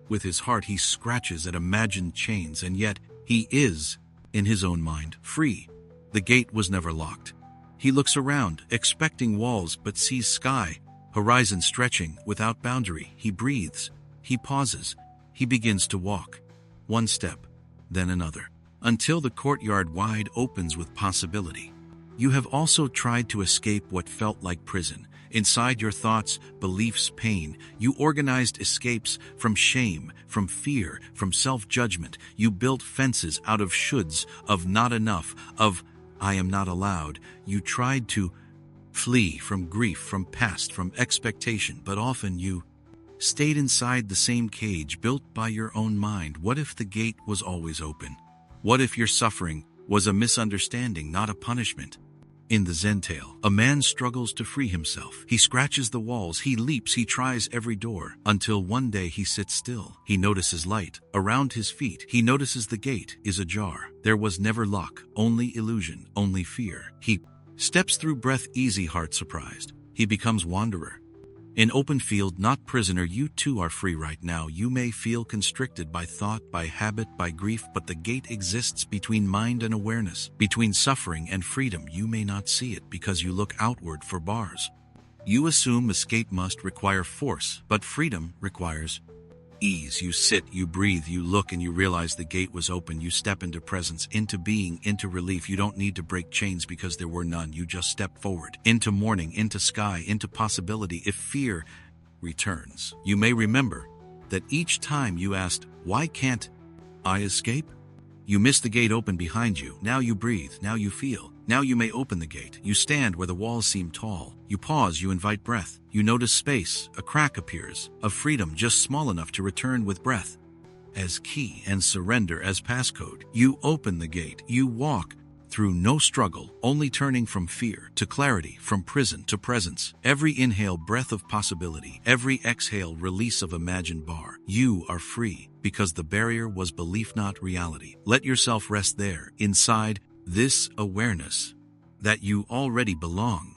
S1: With his heart he scratches at imagined chains, and yet he is, in his own mind, free. The gate was never locked. He looks around, expecting walls, but sees sky, horizon stretching without boundary. He breathes. He pauses. He begins to walk. One step, then another, until the courtyard wide opens with possibility. You have also tried to escape what felt like prison. Inside your thoughts, beliefs, pain, you organized escapes from shame, from fear, from self-judgment. You built fences out of shoulds, of not enough, of I am not allowed. You tried to flee from grief, from past, from expectation, but often you stayed inside the same cage built by your own mind. What if the gate was always open? What if your suffering was a misunderstanding, not a punishment? In the Zen tale, a man struggles to free himself. He scratches the walls, he leaps, he tries every door, until one day he sits still. He notices light around his feet. He notices the gate is ajar. There was never lock, only illusion, only fear. He steps through, breath easy, heart surprised. He becomes wanderer. In open field, not prisoner. You too are free right now. You may feel constricted by thought, by habit, by grief, but the gate exists between mind and awareness, between suffering and freedom. You may not see it because you look outward for bars. You assume escape must require force, but freedom requires ease. You sit, you breathe, you look, and you realize the gate was open. You step into presence, into being, into relief. You don't need to break chains because there were none. You just step forward, into morning, into sky, into possibility. If fear returns, you may remember that each time you asked, why can't I escape? You missed the gate open behind you. Now you breathe, now you feel. Now you may open the gate. You stand where the walls seem tall. You pause, you invite breath. You notice space, a crack appears, of freedom just small enough to return with breath as key and surrender as passcode. You open the gate. You walk through no struggle, only turning from fear to clarity, from prison to presence. Every inhale, breath of possibility. Every exhale, release of imagined bar. You are free because the barrier was belief, not reality. Let yourself rest there, inside this awareness that you already belong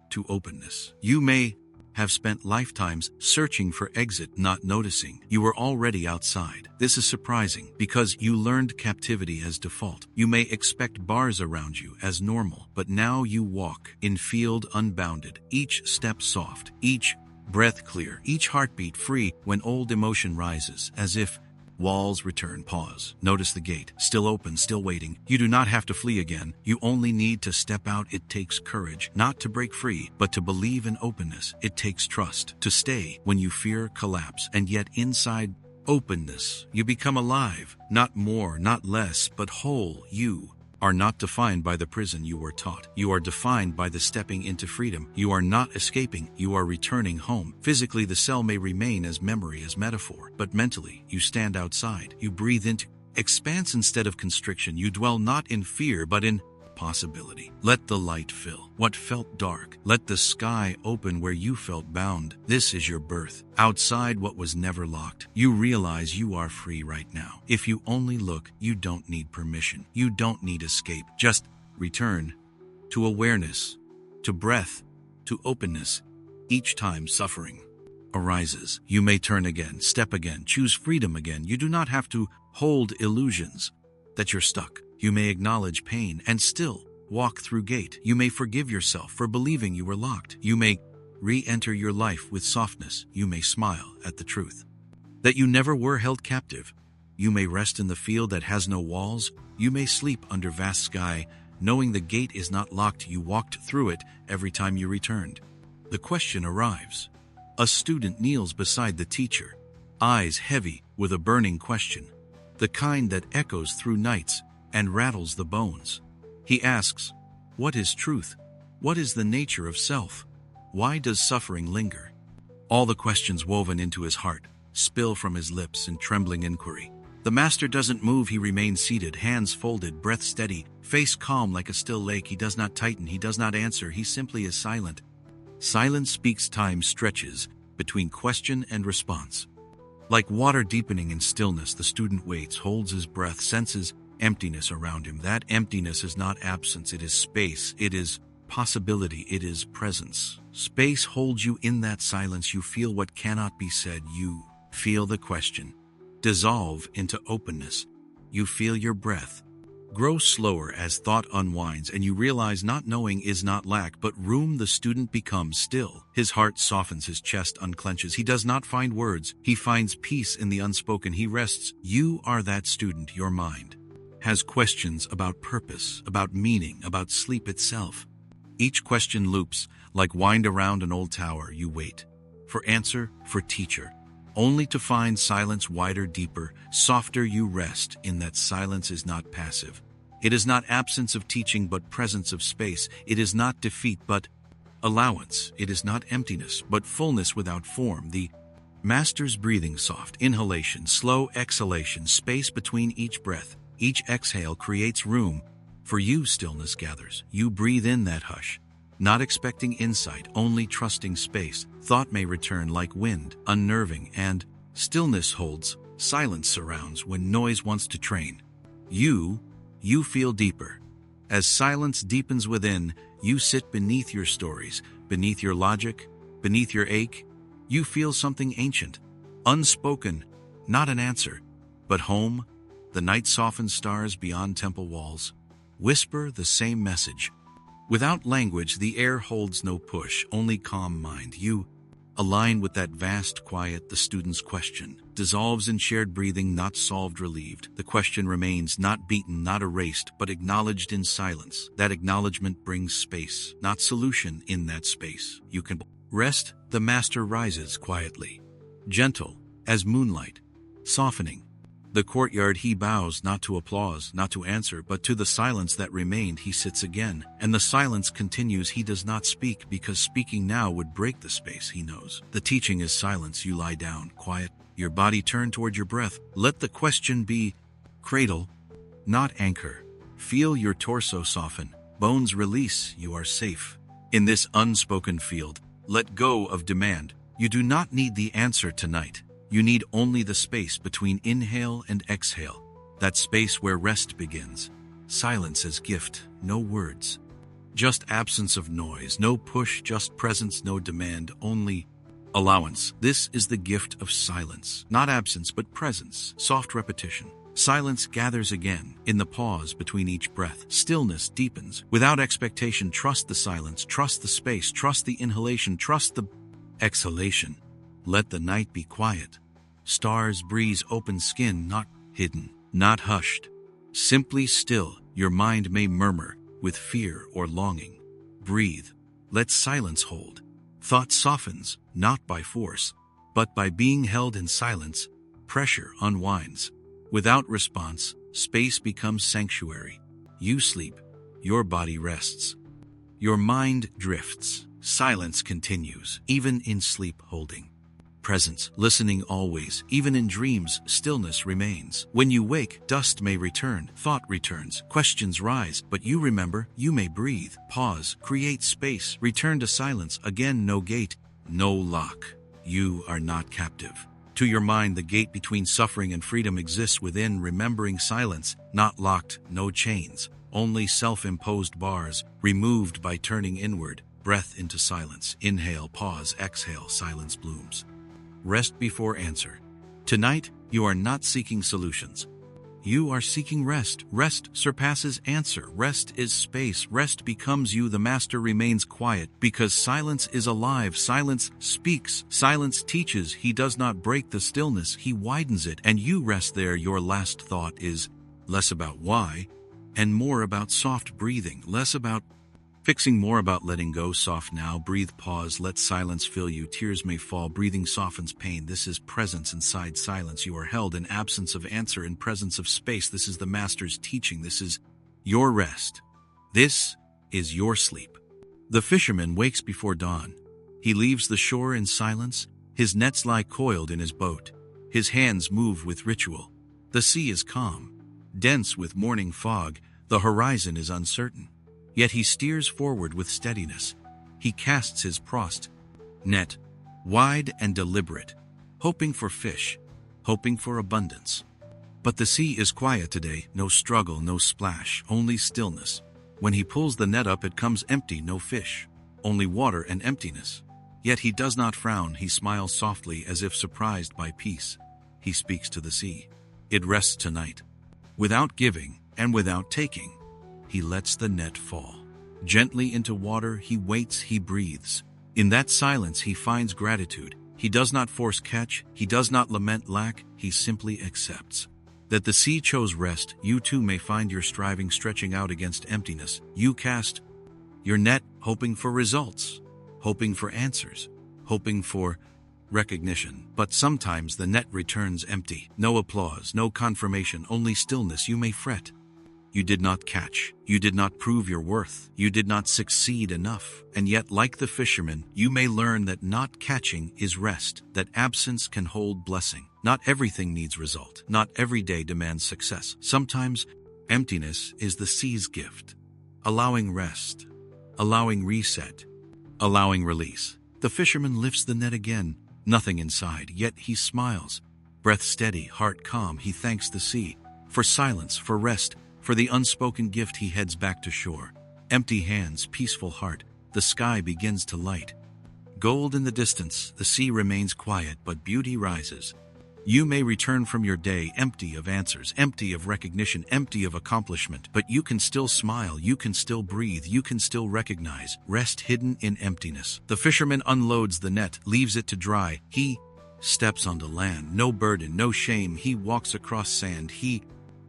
S1: to openness. You may have spent lifetimes searching for exit, not noticing you were already outside. This is surprising because you learned captivity as default. You may expect bars around you as normal, but now you walk in field unbounded, each step soft, each breath clear, each heartbeat free. When old emotion rises, as if walls return, pause. Notice the gate, still open, still waiting. You do not have to flee again. You only need to step out. It takes courage, not to break free, but to believe in openness. It takes trust to stay when you fear collapse. And yet inside openness, you become alive. Not more, not less, but whole. You are not defined by the prison you were taught. You are defined by the stepping into freedom. You are not escaping, you are returning home. Physically, the cell may remain as memory, as metaphor, but mentally, you stand outside. You breathe into expanse instead of constriction. You dwell not in fear, but in possibility. Let the light fill what felt dark. Let the sky open where you felt bound. This is your birth. Outside what was never locked. You realize you are free right now. If you only look, you don't need permission. You don't need escape. Just return to awareness, to breath, to openness. Each time suffering arises, you may turn again, step again, choose freedom again. You do not have to hold illusions that you're stuck. You may acknowledge pain and still walk through gate. You may forgive yourself for believing you were locked. You may re-enter your life with softness. You may smile at the truth that you never were held captive. You may rest in the field that has no walls. You may sleep under vast sky, knowing the gate is not locked. You walked through it every time you returned. The question arrives. A student kneels beside the teacher, eyes heavy with a burning question, the kind that echoes through nights and rattles the bones. He asks, what is truth? What is the nature of self? Why does suffering linger? All the questions woven into his heart spill from his lips in trembling inquiry. The master doesn't move. He remains seated, hands folded, breath steady, face calm like a still lake. He does not tighten. He does not answer. He simply is silent. Silence speaks. Time stretches between question and response. Like water deepening in stillness, the student waits, holds his breath, senses emptiness around him. That emptiness is not absence, it is space, it is possibility, it is presence. Space holds you in that silence. You feel what cannot be said. You feel the question dissolve into openness. You feel your breath grow slower as thought unwinds, and you realize not knowing is not lack, but room. The student becomes still. His heart softens, his chest unclenches. He does not find words. He finds peace in the unspoken. He rests. You are that student. Your mind has questions about purpose, about meaning, about sleep itself. Each question loops, like wind around an old tower. You wait. For answer, for teacher. Only to find silence wider, deeper, softer. You rest in that silence is not passive. It is not absence of teaching but presence of space. It is not defeat but allowance. It is not emptiness but fullness without form. The master's breathing, soft inhalation, slow exhalation, space between each breath. Each exhale creates room. For you, stillness gathers. You breathe in that hush, not expecting insight, only trusting space. Thought may return like wind, unnerving, and stillness holds. Silence surrounds when noise wants to train. You feel deeper. As silence deepens within, you sit beneath your stories, beneath your logic, beneath your ache. You feel something ancient, unspoken, not an answer, but home. The night softens stars beyond temple walls. Whisper the same message. Without language, the air holds no push, only calm mind. You align with that vast quiet. The student's question dissolves in shared breathing, not solved, relieved. The question remains, not beaten, not erased, but acknowledged in silence. That acknowledgement brings space, not solution. In that space, you can rest. The master rises quietly, gentle as moonlight, softening the courtyard. He bows, not to applause, not to answer, but to the silence that remained. He sits again, and the silence continues. He does not speak, because speaking now would break the space. He knows the teaching is silence. You lie down, quiet, your body turned toward your breath. Let the question be cradle, not anchor. Feel your torso soften, bones release. You are safe in this unspoken field. Let go of demand. You do not need the answer tonight. You need only the space between inhale and exhale, that space where rest begins. Silence as gift, no words. Just absence of noise, no push, just presence, no demand, only allowance. This is the gift of silence, not absence but presence, soft repetition. Silence gathers again, in the pause between each breath. Stillness deepens. Without expectation, trust the silence, trust the space, trust the inhalation, trust the exhalation. Let the night be quiet. Stars, breeze, open skin, not hidden, not hushed. Simply still. Your mind may murmur with fear or longing. Breathe. Let silence hold. Thought softens, not by force, but by being held in silence. Pressure unwinds. Without response, space becomes sanctuary. You sleep. Your body rests. Your mind drifts. Silence continues, even in sleep, holding presence, listening always. Even in dreams, stillness remains. When you wake, dust may return, thought returns, questions rise, but you remember. You may breathe, pause, create space, return to silence. Again, no gate, no lock. You are not captive. To your mind, the gate between suffering and freedom exists within. Remembering silence, not locked, no chains, only self-imposed bars, removed by turning inward. Breath into silence. Inhale, pause, exhale, silence blooms. Rest before answer. Tonight, you are not seeking solutions. You are seeking rest. Rest surpasses answer. Rest is space. Rest becomes you. The master remains quiet, because silence is alive. Silence speaks. Silence teaches. He does not break the stillness. He widens it. And you rest there. Your last thought is less about why and more about soft breathing. Less about fixing, more about letting go. Soft now. Breathe, pause, let silence fill you. Tears may fall. Breathing softens pain. This is presence inside silence. You are held in absence of answer, in presence of space. This is the master's teaching. This is your rest. This is your sleep. The fisherman wakes before dawn. He leaves the shore in silence. His nets lie coiled in his boat. His hands move with ritual. The sea is calm, dense with morning fog. The horizon is uncertain. Yet he steers forward with steadiness. He casts his prost net, wide and deliberate, hoping for fish, hoping for abundance. But the sea is quiet today, no struggle, no splash, only stillness. When he pulls the net up, it comes empty, no fish, only water and emptiness. Yet he does not frown, he smiles softly as if surprised by peace. He speaks to the sea. It rests tonight. Without giving and without taking, he lets the net fall. Gently into water, he waits, he breathes. In that silence, he finds gratitude. He does not force catch, he does not lament lack, he simply accepts. That the sea chose rest, you too may find your striving stretching out against emptiness. You cast your net, hoping for results, hoping for answers, hoping for recognition. But sometimes the net returns empty. No applause, no confirmation, only stillness. You may fret. You did not catch. You did not prove your worth. You did not succeed enough. And yet, like the fisherman, you may learn that not catching is rest, that absence can hold blessing. Not everything needs result. Not every day demands success. Sometimes, emptiness is the sea's gift, allowing rest, allowing reset, allowing release. The fisherman lifts the net again. Nothing inside, yet he smiles. Breath steady, heart calm, he thanks the sea. For silence, for rest, for the unspoken gift, he heads back to shore. Empty hands, peaceful heart, the sky begins to light. Gold in the distance, the sea remains quiet, but beauty rises. You may return from your day empty of answers, empty of recognition, empty of accomplishment, but you can still smile, you can still breathe, you can still recognize rest hidden in emptiness. The fisherman unloads the net, leaves it to dry. He steps onto land, no burden, no shame. He walks across sand. He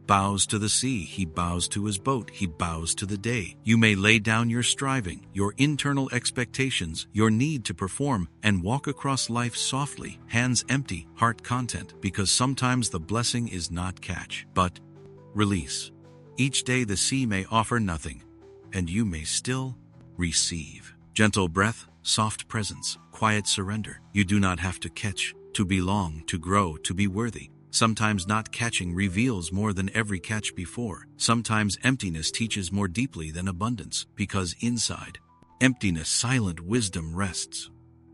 S1: bows to the sea. He bows to his boat. He bows to the day. You may lay down your striving, your internal expectations, your need to perform, and walk across life softly, hands empty, heart content, because sometimes the blessing is not catch, but release. Each day the sea may offer nothing, and you may still receive. Gentle breath, soft presence, quiet surrender. You do not have to catch, to belong, to grow, to be worthy. Sometimes not catching reveals more than every catch before. Sometimes emptiness teaches more deeply than abundance, because inside emptiness, silent wisdom rests.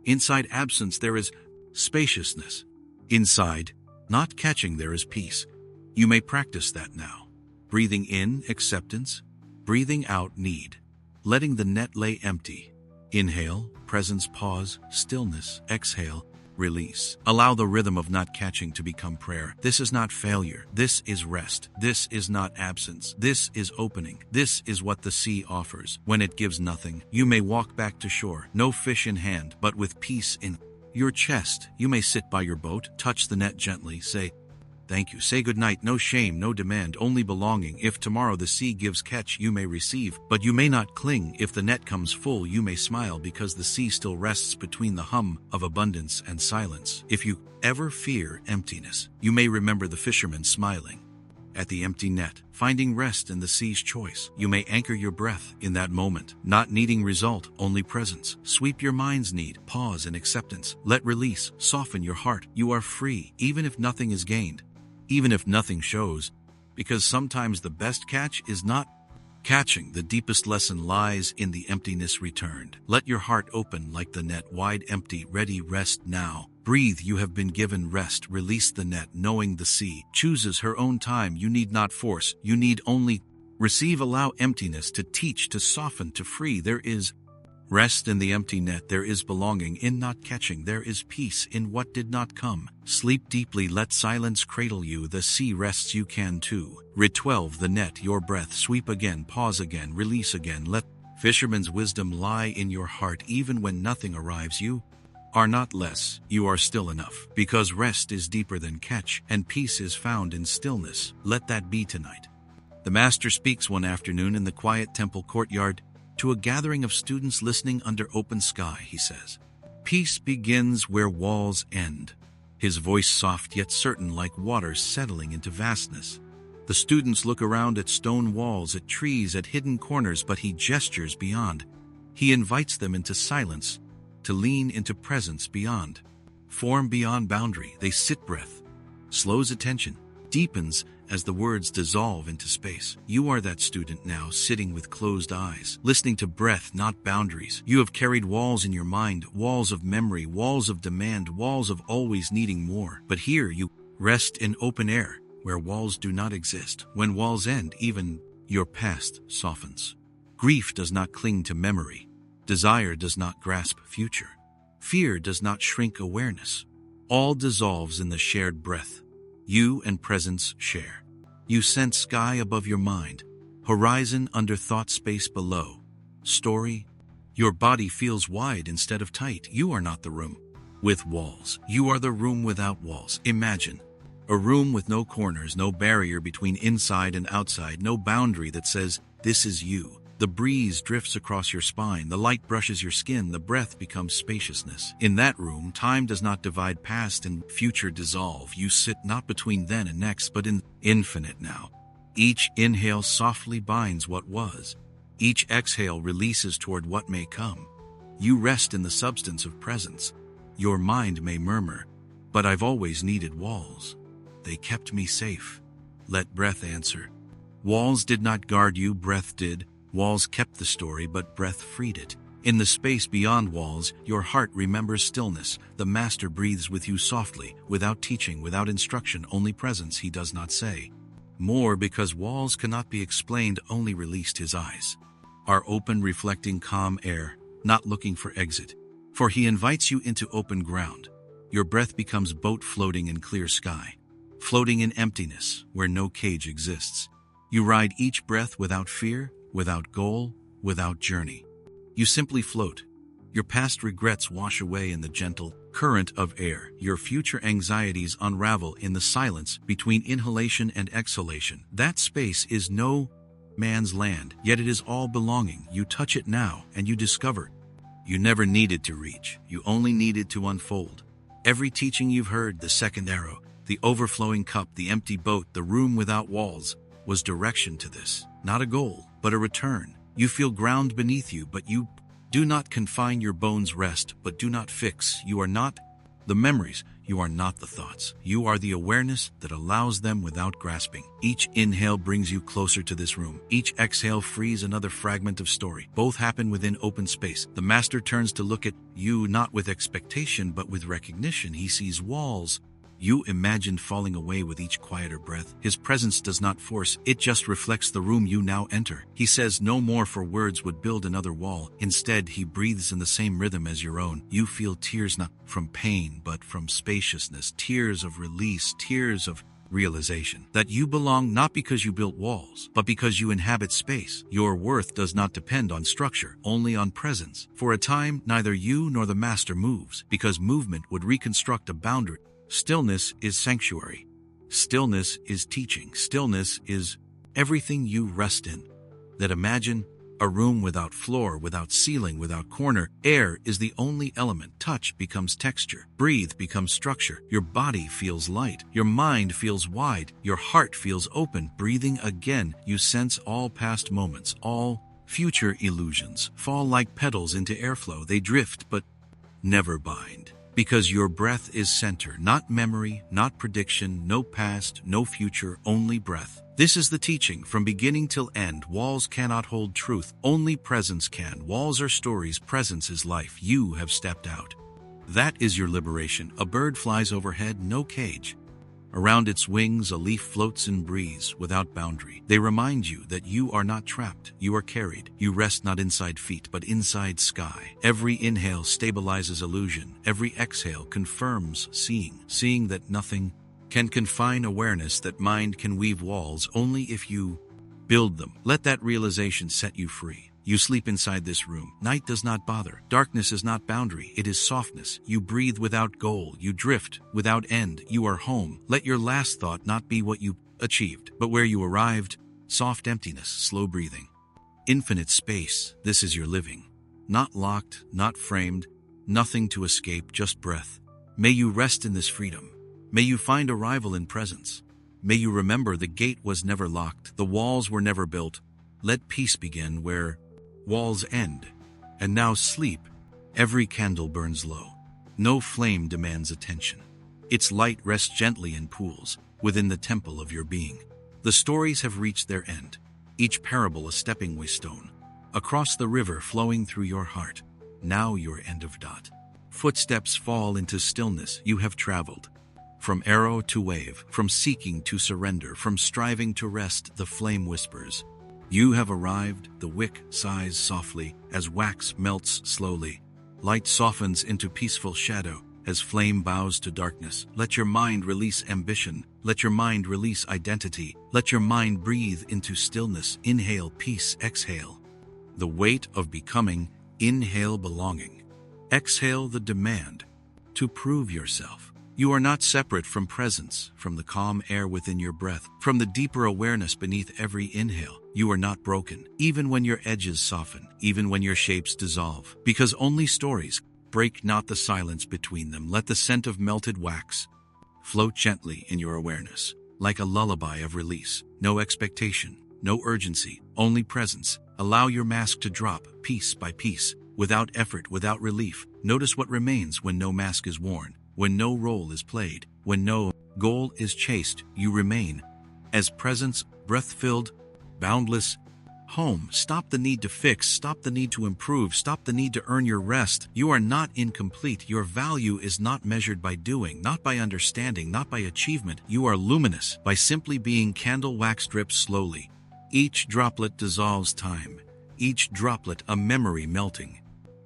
S1: Inside absence, there is spaciousness. Inside not catching, there is peace. You may practice that now. Breathing in, acceptance. Breathing out, need. Letting the net lay empty. Inhale, presence, pause, stillness. Exhale, release. Allow the rhythm of not catching to become prayer. This is not failure. This is rest. This is not absence. This is opening. This is what the sea offers. When it gives nothing, you may walk back to shore, no fish in hand, but with peace in your chest. You may sit by your boat, touch the net gently, say, thank you. Say goodnight. No shame, no demand, only belonging. If tomorrow the sea gives catch, you may receive, but you may not cling. If the net comes full, you may smile, because the sea still rests between the hum of abundance and silence. If you ever fear emptiness, you may remember the fisherman smiling at the empty net, finding rest in the sea's choice. You may anchor your breath in that moment, not needing result, only presence. Sweep your mind's need, pause in acceptance. Let release soften your heart. You are free, even if nothing is gained. Even if nothing shows, because sometimes the best catch is not catching. The deepest lesson lies in the emptiness returned. Let your heart open like the net, wide empty, ready. Rest now. Breathe. You have been given rest. Release the net, knowing the sea chooses her own time. You need not force. You need only receive. Allow emptiness to teach, to soften, to free. There is rest in the empty net. There is belonging in not catching. There is peace in what did not come. Sleep deeply. Let silence cradle you. The sea rests. You can too. Re-12 the net. Your breath. Sweep again. Pause again. Release again. Let fisherman's wisdom lie in your heart. Even when nothing arrives, you are not less. You are still enough. Because rest is deeper than catch, and peace is found in stillness. Let that be tonight. The master speaks one afternoon in the quiet temple courtyard. To a gathering of students listening under open sky, he says, peace begins where walls end. His voice soft yet certain, like waters settling into vastness. The students look around at stone walls, at trees, at hidden corners, but he gestures beyond. He invites them into silence, to lean into presence beyond. Form beyond boundary. They sit. Breath slows attention, deepens as the words dissolve into space. You are that student now, sitting with closed eyes, listening to breath, not boundaries. You have carried walls in your mind, walls of memory, walls of demand, walls of always needing more. But here you rest in open air, where walls do not exist. When walls end, even your past softens. Grief does not cling to memory. Desire does not grasp future. Fear does not shrink awareness. All dissolves in the shared breath. You and presence share. You sense sky above your mind, horizon under thought, space below. Story. Your body feels wide instead of tight. You are not the room with walls. You are the room without walls. Imagine A room with no corners, no barrier between inside and outside, no boundary that says, this is you. The breeze drifts across your spine, the light brushes your skin, the breath becomes spaciousness. In that room, time does not divide, past and future dissolve. You sit not between then and next, but in infinite now. Each inhale softly binds what was. Each exhale releases toward what may come. You rest in the substance of presence. Your mind may murmur, but I've always needed walls. They kept me safe. Let breath answer. Walls did not guard you, breath did. Walls kept the story, but breath freed it. In the space beyond walls, your heart remembers stillness. The master breathes with you softly, without teaching, without instruction, only presence. He does not say more, because walls cannot be explained, only released. His eyes are open, reflecting calm air, not looking for exit. For he invites you into open ground. Your breath becomes boat floating in clear sky, floating in emptiness where no cage exists. You ride each breath without fear, without goal, without journey. You simply float. Your past regrets wash away in the gentle current of air. Your future anxieties unravel in the silence between inhalation and exhalation. That space is no man's land, yet it is all belonging. You touch it now, and you discover you never needed to reach. You only needed to unfold. Every teaching you've heard, the second arrow, the overflowing cup, the empty boat, the room without walls, was direction to this. Not a goal, but a return. You feel ground beneath you, but you do not confine. Your bones rest, but do not fix. You are not the memories. You are not the thoughts. You are the awareness that allows them without grasping. Each inhale brings you closer to this room. Each exhale frees another fragment of story. Both happen within open space. The master turns to look at you not with expectation, but with recognition. He sees walls you imagined falling away with each quieter breath. His presence does not force, it just reflects the room you now enter. He says no more, for words would build another wall. Instead, he breathes in the same rhythm as your own. You feel tears not from pain, but from spaciousness, tears of release, tears of realization that you belong, not because you built walls, but because you inhabit space. Your worth does not depend on structure, only on presence. For a time, neither you nor the master moves, because movement would reconstruct a boundary. Stillness is sanctuary. Stillness is teaching. Stillness is everything you rest in. That imagine a room without floor, without ceiling, without corner. Air is the only element. Touch becomes texture. Breathe becomes structure. Your body feels light. Your mind feels wide. Your heart feels open. Breathing again, you sense all past moments, all future illusions fall like petals into airflow. They drift, but never bind. Because your breath is center, not memory, not prediction, no past, no future, only breath. This is the teaching from beginning till end. Walls cannot hold truth, only presence can. Walls are stories, presence is life. You have stepped out. That is your liberation. A bird flies overhead, no cage. Around its wings, a leaf floats in breeze, without boundary. They remind you that you are not trapped, you are carried. You rest not inside feet, but inside sky. Every inhale stabilizes illusion. Every exhale confirms seeing that nothing can confine awareness, that mind can weave walls only if you build them. Let that realization set you free. You sleep inside this room. Night does not bother. Darkness is not boundary. It is softness. You breathe without goal. You drift without end. You are home. Let your last thought not be what you achieved, but where you arrived. Soft emptiness, slow breathing. Infinite space. This is your living. Not locked, not framed, nothing to escape, just breath. May you rest in this freedom. May you find arrival in presence. May you remember the gate was never locked. The walls were never built. Let peace begin where walls end. And now sleep. Every candle burns low. No flame demands attention. Its light rests gently in pools within the temple of your being. The stories have reached their end, each parable a stepping stone. Across the river flowing through your heart, now your end of dot. Footsteps fall into stillness. You have traveled. From arrow to wave, from seeking to surrender, from striving to rest, the flame whispers. You have arrived. The wick sighs softly as wax melts slowly. Light softens into peaceful shadow as flame bows to darkness. Let your mind release ambition. Let your mind release identity. Let your mind breathe into stillness. Inhale peace, exhale the weight of becoming. Inhale belonging. Exhale the demand to prove yourself. You are not separate from presence, from the calm air within your breath, from the deeper awareness beneath every inhale. You are not broken, even when your edges soften, even when your shapes dissolve. Because only stories break not the silence between them. Let the scent of melted wax float gently in your awareness, like a lullaby of release. No expectation, no urgency, only presence. Allow your mask to drop, piece by piece, without effort, without relief. Notice what remains when no mask is worn, when no role is played, when no goal is chased. You remain as presence, breath-filled, boundless, home. Stop the need to fix, stop the need to improve, stop the need to earn your rest. You are not incomplete. Your value is not measured by doing, not by understanding, not by achievement. You are luminous by simply being. Candle wax drips slowly. Each droplet dissolves time, each droplet a memory melting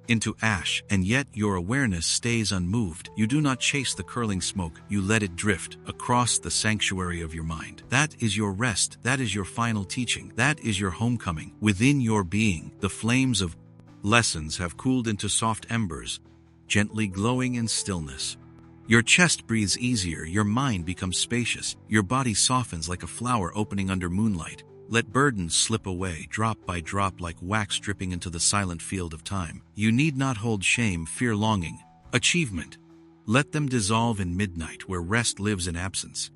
S1: into ash, and yet your awareness stays unmoved. You do not chase the curling smoke, you let it drift across the sanctuary of your mind. That is your rest, that is your final teaching, that is your homecoming. Within your being, the flames of lessons have cooled into soft embers, gently glowing in stillness. Your chest breathes easier, your mind becomes spacious, your body softens like a flower opening under moonlight. Let burdens slip away, drop by drop, like wax dripping into the silent field of time. You need not hold shame, fear, longing, achievement. Let them dissolve in midnight, where rest lives in absence.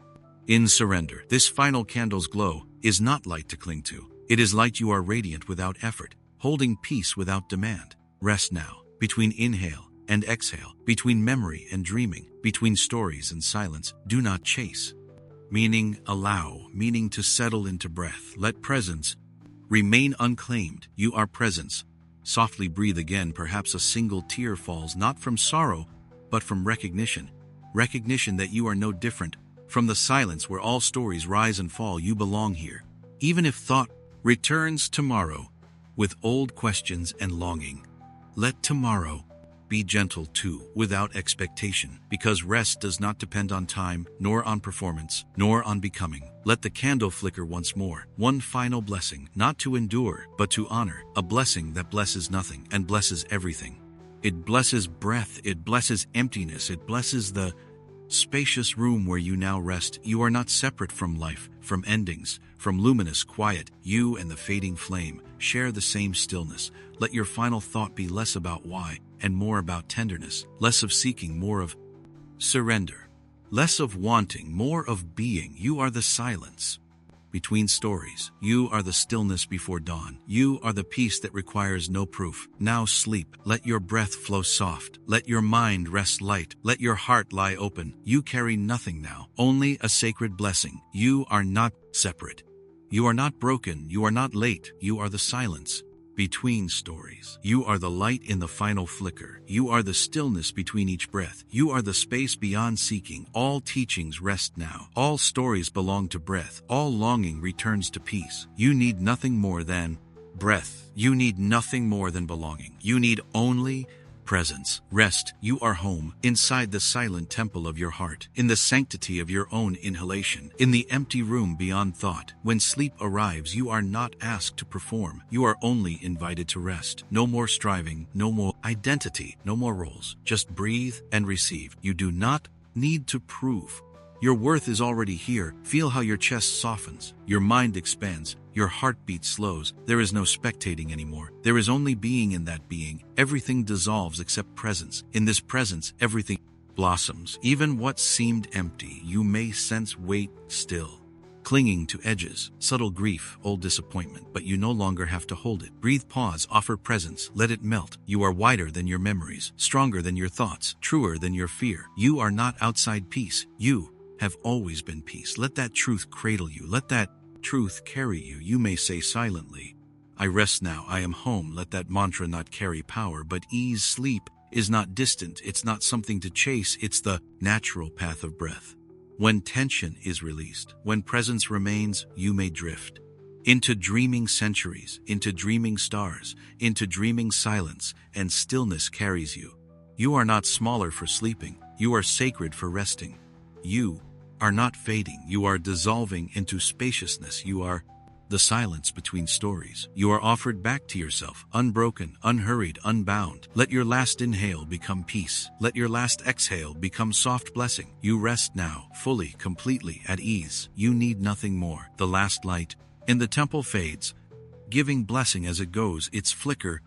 S1: In surrender, this final candle's glow is not light to cling to. It is light you are radiant without effort, holding peace without demand. Rest now, between inhale and exhale, between memory and dreaming, between stories and silence. Do not chase. Meaning allow, meaning to settle into breath. Let presence remain unclaimed. You are presence. Softly breathe again. Perhaps a single tear falls, not from sorrow, but from recognition. Recognition that you are no different from the silence where all stories rise and fall. You belong here. Even if thought returns tomorrow with old questions and longing, let tomorrow be gentle too, without expectation, because rest does not depend on time, nor on performance, nor on becoming. Let the candle flicker once more. One final blessing, not to endure, but to honor. A blessing that blesses nothing and blesses everything. It blesses breath, it blesses emptiness, it blesses the spacious room where you now rest. You are not separate from life, from endings, from luminous quiet. You and the fading flame share the same stillness. Let your final thought be less about why and more about tenderness, less of seeking, more of surrender, less of wanting, more of being. You are the silence between stories. You are the stillness before dawn. You are the peace that requires no proof. Now sleep. Let your breath flow soft. Let your mind rest light. Let your heart lie open. You carry nothing now, only a sacred blessing. You are not separate. You are not broken. You are not late. You are the silence between stories. You are the light in the final flicker. You are the stillness between each breath. You are the space beyond seeking. All teachings rest now. All stories belong to breath. All longing returns to peace. You need nothing more than breath. You need nothing more than belonging. You need only presence. Rest. You are home, inside the silent temple of your heart, in the sanctity of your own inhalation, in the empty room beyond thought. When sleep arrives, you are not asked to perform. You are only invited to rest. No more striving, no more identity, no more roles. Just breathe and receive. You do not need to prove. Your worth is already here. Feel how your chest softens, your mind expands, your heartbeat slows. There is no spectating anymore. There is only being. In that being, everything dissolves except presence. In this presence, everything blossoms. Even what seemed empty, you may sense weight still, clinging to edges, subtle grief, old disappointment, but you no longer have to hold it. Breathe, pause, offer presence, let it melt. You are wider than your memories, stronger than your thoughts, truer than your fear. You are not outside peace. You have always been peace. Let that truth cradle you. Let that truth carry you. You may say silently, I rest now, I am home. Let that mantra not carry power, but ease. Sleep is not distant. It's not something to chase. It's the natural path of breath. When tension is released, when presence remains, you may drift into dreaming centuries, into dreaming stars, into dreaming silence, and stillness carries you. You are not smaller for sleeping. You are sacred for resting. You are not fading. You are dissolving into spaciousness. You are the silence between stories. You are offered back to yourself, unbroken, unhurried, unbound. Let your last inhale become peace. Let your last exhale become soft blessing. You rest now, fully, completely at ease. You need nothing more. The last light in the temple fades, giving blessing as it goes. Its flicker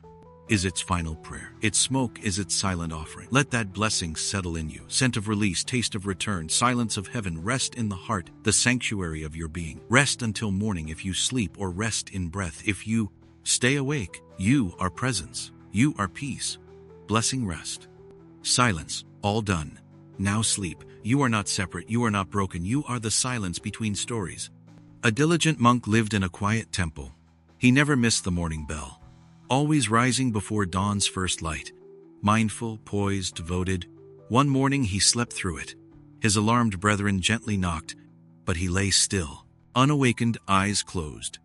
S1: is its final prayer. Its smoke is its silent offering. Let that blessing settle in you. Scent of release, taste of return, silence of heaven. Rest in the heart, the sanctuary of your being. Rest until morning if you sleep, or rest in breath. If you stay awake, you are presence. You are peace. Blessing rest. Silence, all done. Now sleep. You are not separate. You are not broken. You are the silence between stories. A diligent monk lived in a quiet temple. He never missed the morning bell, always rising before dawn's first light. Mindful, poised, devoted. One morning he slept through it. His alarmed brethren gently knocked, but he lay still, unawakened, eyes closed,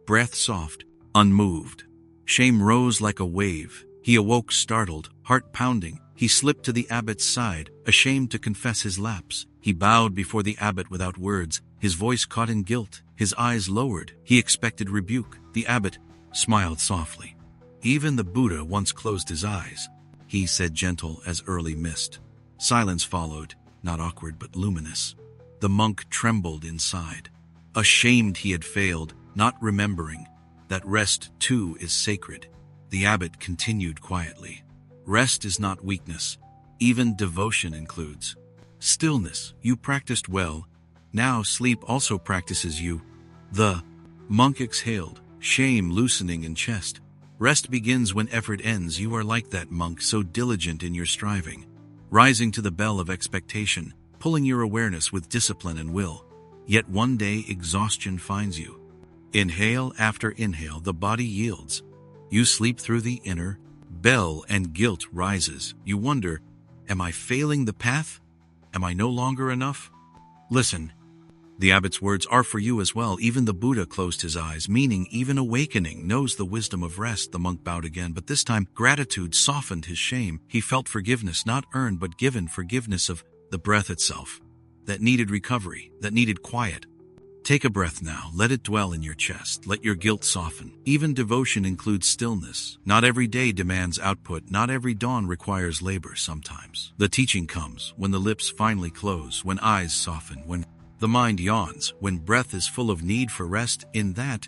S1: breath soft, unmoved. Shame rose like a wave. He awoke startled, heart pounding. He slipped to the abbot's side, ashamed to confess his lapse. He bowed before the abbot without words, his voice caught in guilt, his eyes lowered. He expected rebuke. The abbot smiled softly. Even the Buddha once closed his eyes, he said, gentle as early mist. Silence followed, not awkward but luminous. The monk trembled inside, ashamed he had failed, not remembering that rest too is sacred. The abbot continued quietly. Rest is not weakness. Even devotion includes stillness. You practiced well. Now sleep also practices you. The monk exhaled, shame loosening in chest. Rest begins when effort ends. You are like that monk, so diligent in your striving, rising to the bell of expectation, pulling your awareness with discipline and will. Yet one day exhaustion finds you. Inhale after inhale, the body yields. You sleep through the inner bell and guilt rises. You wonder, am I failing the path? Am I no longer enough? Listen. The abbot's words are for you as well. Even the Buddha closed his eyes, meaning even awakening knows the wisdom of rest. The monk bowed again, but this time gratitude softened his shame. He felt forgiveness, not earned but given, forgiveness of the breath itself, that needed recovery, that needed quiet. Take a breath now, let it dwell in your chest, let your guilt soften. Even devotion includes stillness. Not every day demands output, not every dawn requires labor. Sometimes the teaching comes when the lips finally close, when eyes soften, when the mind yawns, when breath is full of need for rest. In that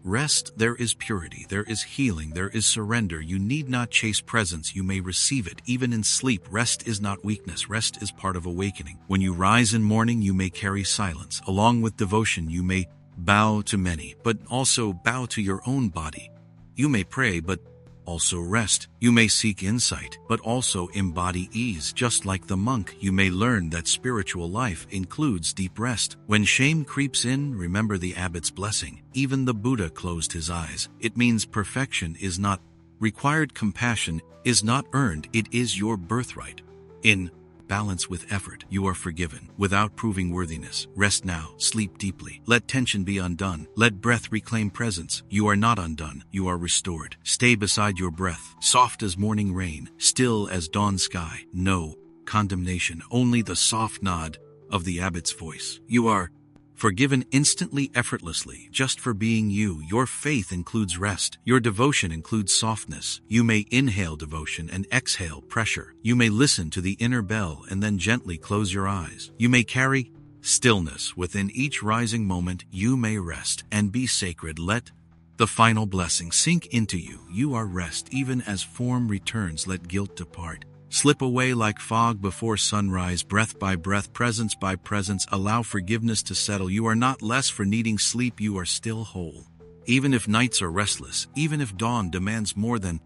S1: rest there is purity, there is healing, there is surrender. You need not chase presence, you may receive it. Even in sleep, rest is not weakness, rest is part of awakening. When you rise in morning, you may carry silence. Along with devotion, you may bow to many, but also bow to your own body. You may pray, but also rest. You may seek insight, but also embody ease. Just like the monk, you may learn that spiritual life includes deep rest. When shame creeps in, remember the abbot's blessing. Even the Buddha closed his eyes. It means perfection is not required, compassion is not earned, it is your birthright. In balance with effort, you are forgiven without proving worthiness. Rest now, sleep deeply. Let tension be undone. Let breath reclaim presence. You are not undone, you are restored. Stay beside your breath, soft as morning rain, still as dawn sky. No condemnation, only the soft nod of the abbot's voice. You are forgiven instantly, effortlessly, just for being you. Your faith includes rest. Your devotion includes softness. You may inhale devotion and exhale pressure. You may listen to the inner bell and then gently close your eyes. You may carry stillness within each rising moment. You may rest and be sacred. Let the final blessing sink into you. You are rest even as form returns. Let guilt depart. Slip away like fog before sunrise, breath by breath, presence by presence. Allow forgiveness to settle. You are not less for needing sleep, you are still whole. Even if nights are restless, even if dawn demands more than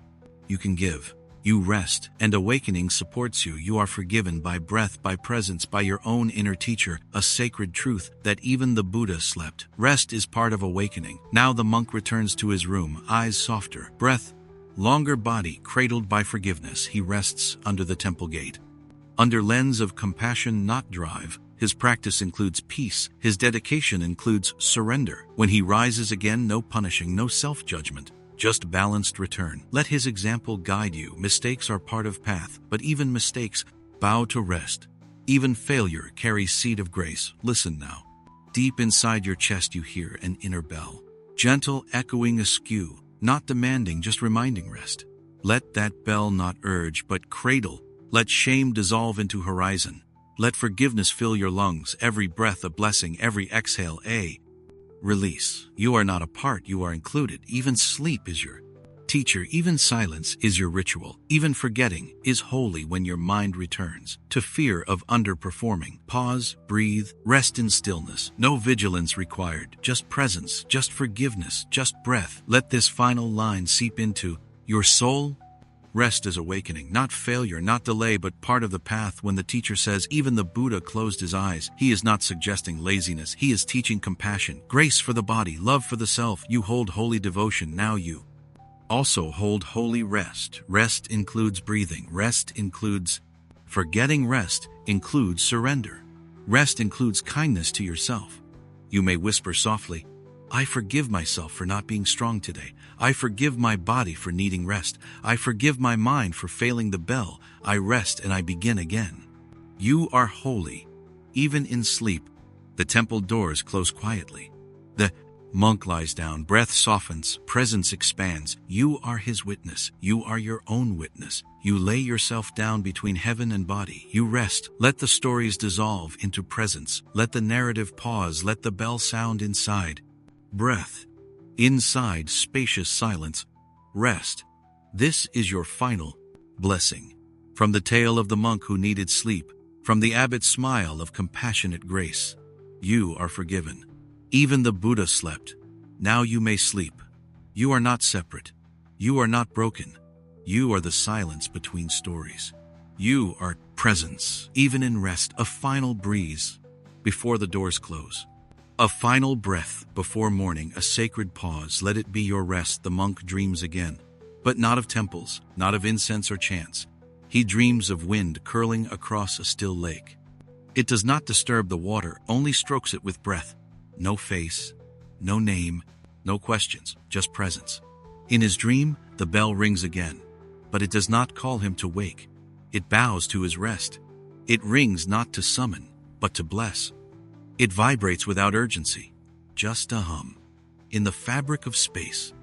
S1: you can give, you rest, and awakening supports you. You are forgiven by breath, by presence, by your own inner teacher, a sacred truth that even the Buddha slept. Rest is part of awakening. Now the monk returns to his room, eyes softer, breath longer, body cradled by forgiveness. He rests under the temple gate. Under lens of compassion, not drive, his practice includes peace. His dedication includes surrender. When he rises again, no punishing, no self-judgment, just balanced return. Let his example guide you. Mistakes are part of path, but even mistakes bow to rest. Even failure carries seed of grace. Listen now. Deep inside your chest you hear an inner bell, gentle, echoing askew, not demanding, just reminding rest. Let that bell not urge, but cradle. Let shame dissolve into horizon. Let forgiveness fill your lungs, every breath a blessing, every exhale a release. You are not apart, you are included. Even sleep is your teacher, even silence is your ritual. Even forgetting is holy when your mind returns to fear of underperforming. Pause, breathe, rest in stillness. No vigilance required, just presence, just forgiveness, just breath. Let this final line seep into your soul. Rest is awakening, not failure, not delay, but part of the path. When the teacher says even the Buddha closed his eyes, he is not suggesting laziness. He is teaching compassion, grace for the body, love for the self. You hold holy devotion, now you also hold holy rest. Rest includes breathing. Rest includes forgetting. Rest includes surrender. Rest includes kindness to yourself. You may whisper softly, I forgive myself for not being strong today. I forgive my body for needing rest. I forgive my mind for failing the bell. I rest and I begin again. You are holy, even in sleep. The temple doors close quietly. The monk lies down, breath softens, presence expands. You are his witness. You are your own witness. You lay yourself down between heaven and body. You rest. Let the stories dissolve into presence. Let the narrative pause. Let the bell sound inside. Breath. Inside spacious silence. Rest. This is your final blessing. From the tale of the monk who needed sleep, from the abbot's smile of compassionate grace, you are forgiven. Even the Buddha slept. Now you may sleep. You are not separate. You are not broken. You are the silence between stories. You are presence, even in rest, a final breeze before the doors close. A final breath before morning, a sacred pause. Let it be your rest. The monk dreams again, but not of temples, not of incense or chants. He dreams of wind curling across a still lake. It does not disturb the water, only strokes it with breath. No face, no name, no questions, just presence. In his dream, the bell rings again, but it does not call him to wake. It bows to his rest. It rings not to summon, but to bless. It vibrates without urgency, just a hum. In the fabric of space,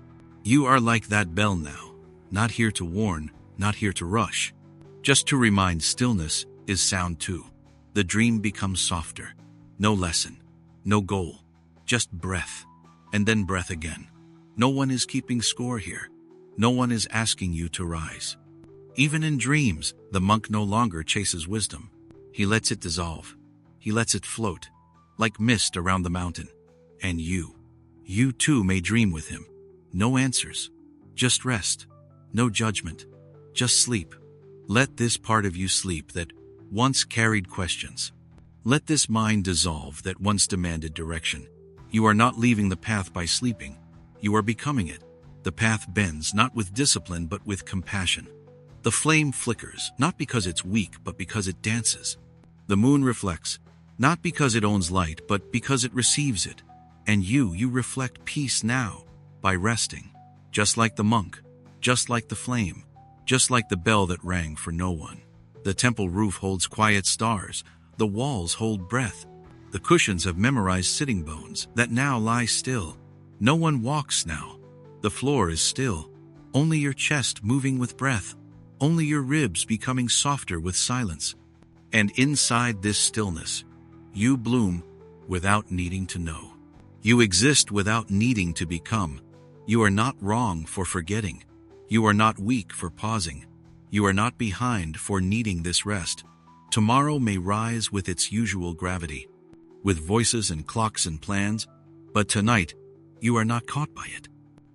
S1: you are like that bell now, not here to warn, not here to rush, just to remind stillness is sound too. The dream becomes softer. No lesson, no goal, just breath, and then breath again. No one is keeping score here. No one is asking you to rise. Even in dreams, the monk no longer chases wisdom. He lets it dissolve. He lets it float, like mist around the mountain. And you too may dream with him. No answers, just rest. No judgment, just sleep. Let this part of you sleep that once carried questions. Let this mind dissolve that once demanded direction. You are not leaving the path by sleeping. You are becoming it. The path bends, not with discipline, but with compassion. The flame flickers, not because it's weak, but because it dances. The moon reflects, not because it owns light, but because it receives it. And you reflect peace now by resting, just like the monk, just like the flame, just like the bell that rang for no one. The temple roof holds quiet stars. The walls hold breath. The cushions have memorized sitting bones that now lie still. No one walks now. The floor is still. Only your chest moving with breath. Only your ribs becoming softer with silence. And inside this stillness, you bloom without needing to know. You exist without needing to become. You are not wrong for forgetting. You are not weak for pausing. You are not behind for needing this rest. Tomorrow may rise with its usual gravity, with voices and clocks and plans, but tonight, you are not caught by it.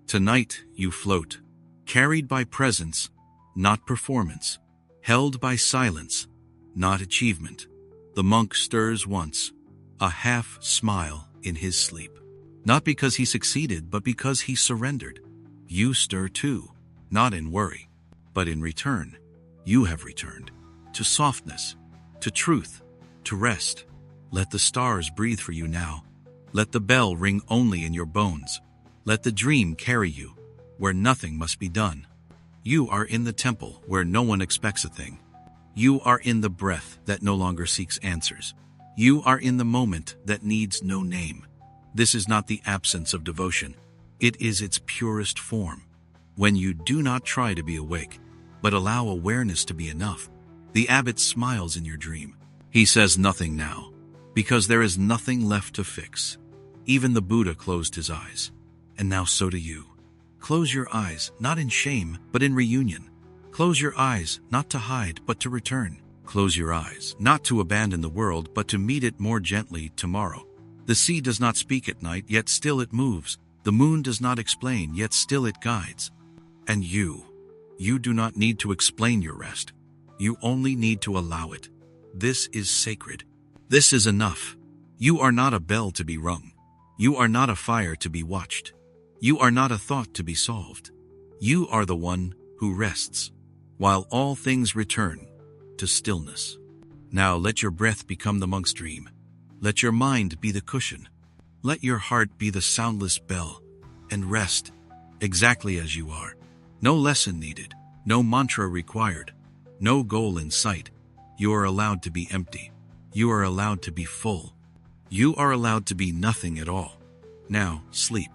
S1: Tonight, you float, carried by presence, not performance, held by silence, not achievement. The monk stirs once, a half smile in his sleep. Not because he succeeded, but because he surrendered. You stir too, not in worry, but in return. You have returned to softness, to truth, to rest. Let the stars breathe for you now. Let the bell ring only in your bones. Let the dream carry you where nothing must be done. You are in the temple where no one expects a thing. You are in the breath that no longer seeks answers. You are in the moment that needs no name. This is not the absence of devotion, It is its purest form. When you do not try to be awake, but allow awareness to be enough, the abbot smiles in your dream. He says nothing now, because there is nothing left to fix. Even the Buddha closed his eyes. And now so do you. Close your eyes, not in shame, but in reunion. Close your eyes, not to hide, but to return. Close your eyes, not to abandon the world, but to meet it more gently tomorrow. The sea does not speak at night, yet still it moves. The moon does not explain, yet still it guides. And you do not need to explain your rest. You only need to allow it. This is sacred. This is enough. You are not a bell to be rung. You are not a fire to be watched. You are not a thought to be solved. You are the one who rests, while all things return to stillness. Now let your breath become the monk's dream. Let your mind be the cushion. Let your heart be the soundless bell, and rest exactly as you are. No lesson needed, no mantra required, no goal in sight. You are allowed to be empty. You are allowed to be full. You are allowed to be nothing at all. Now, sleep.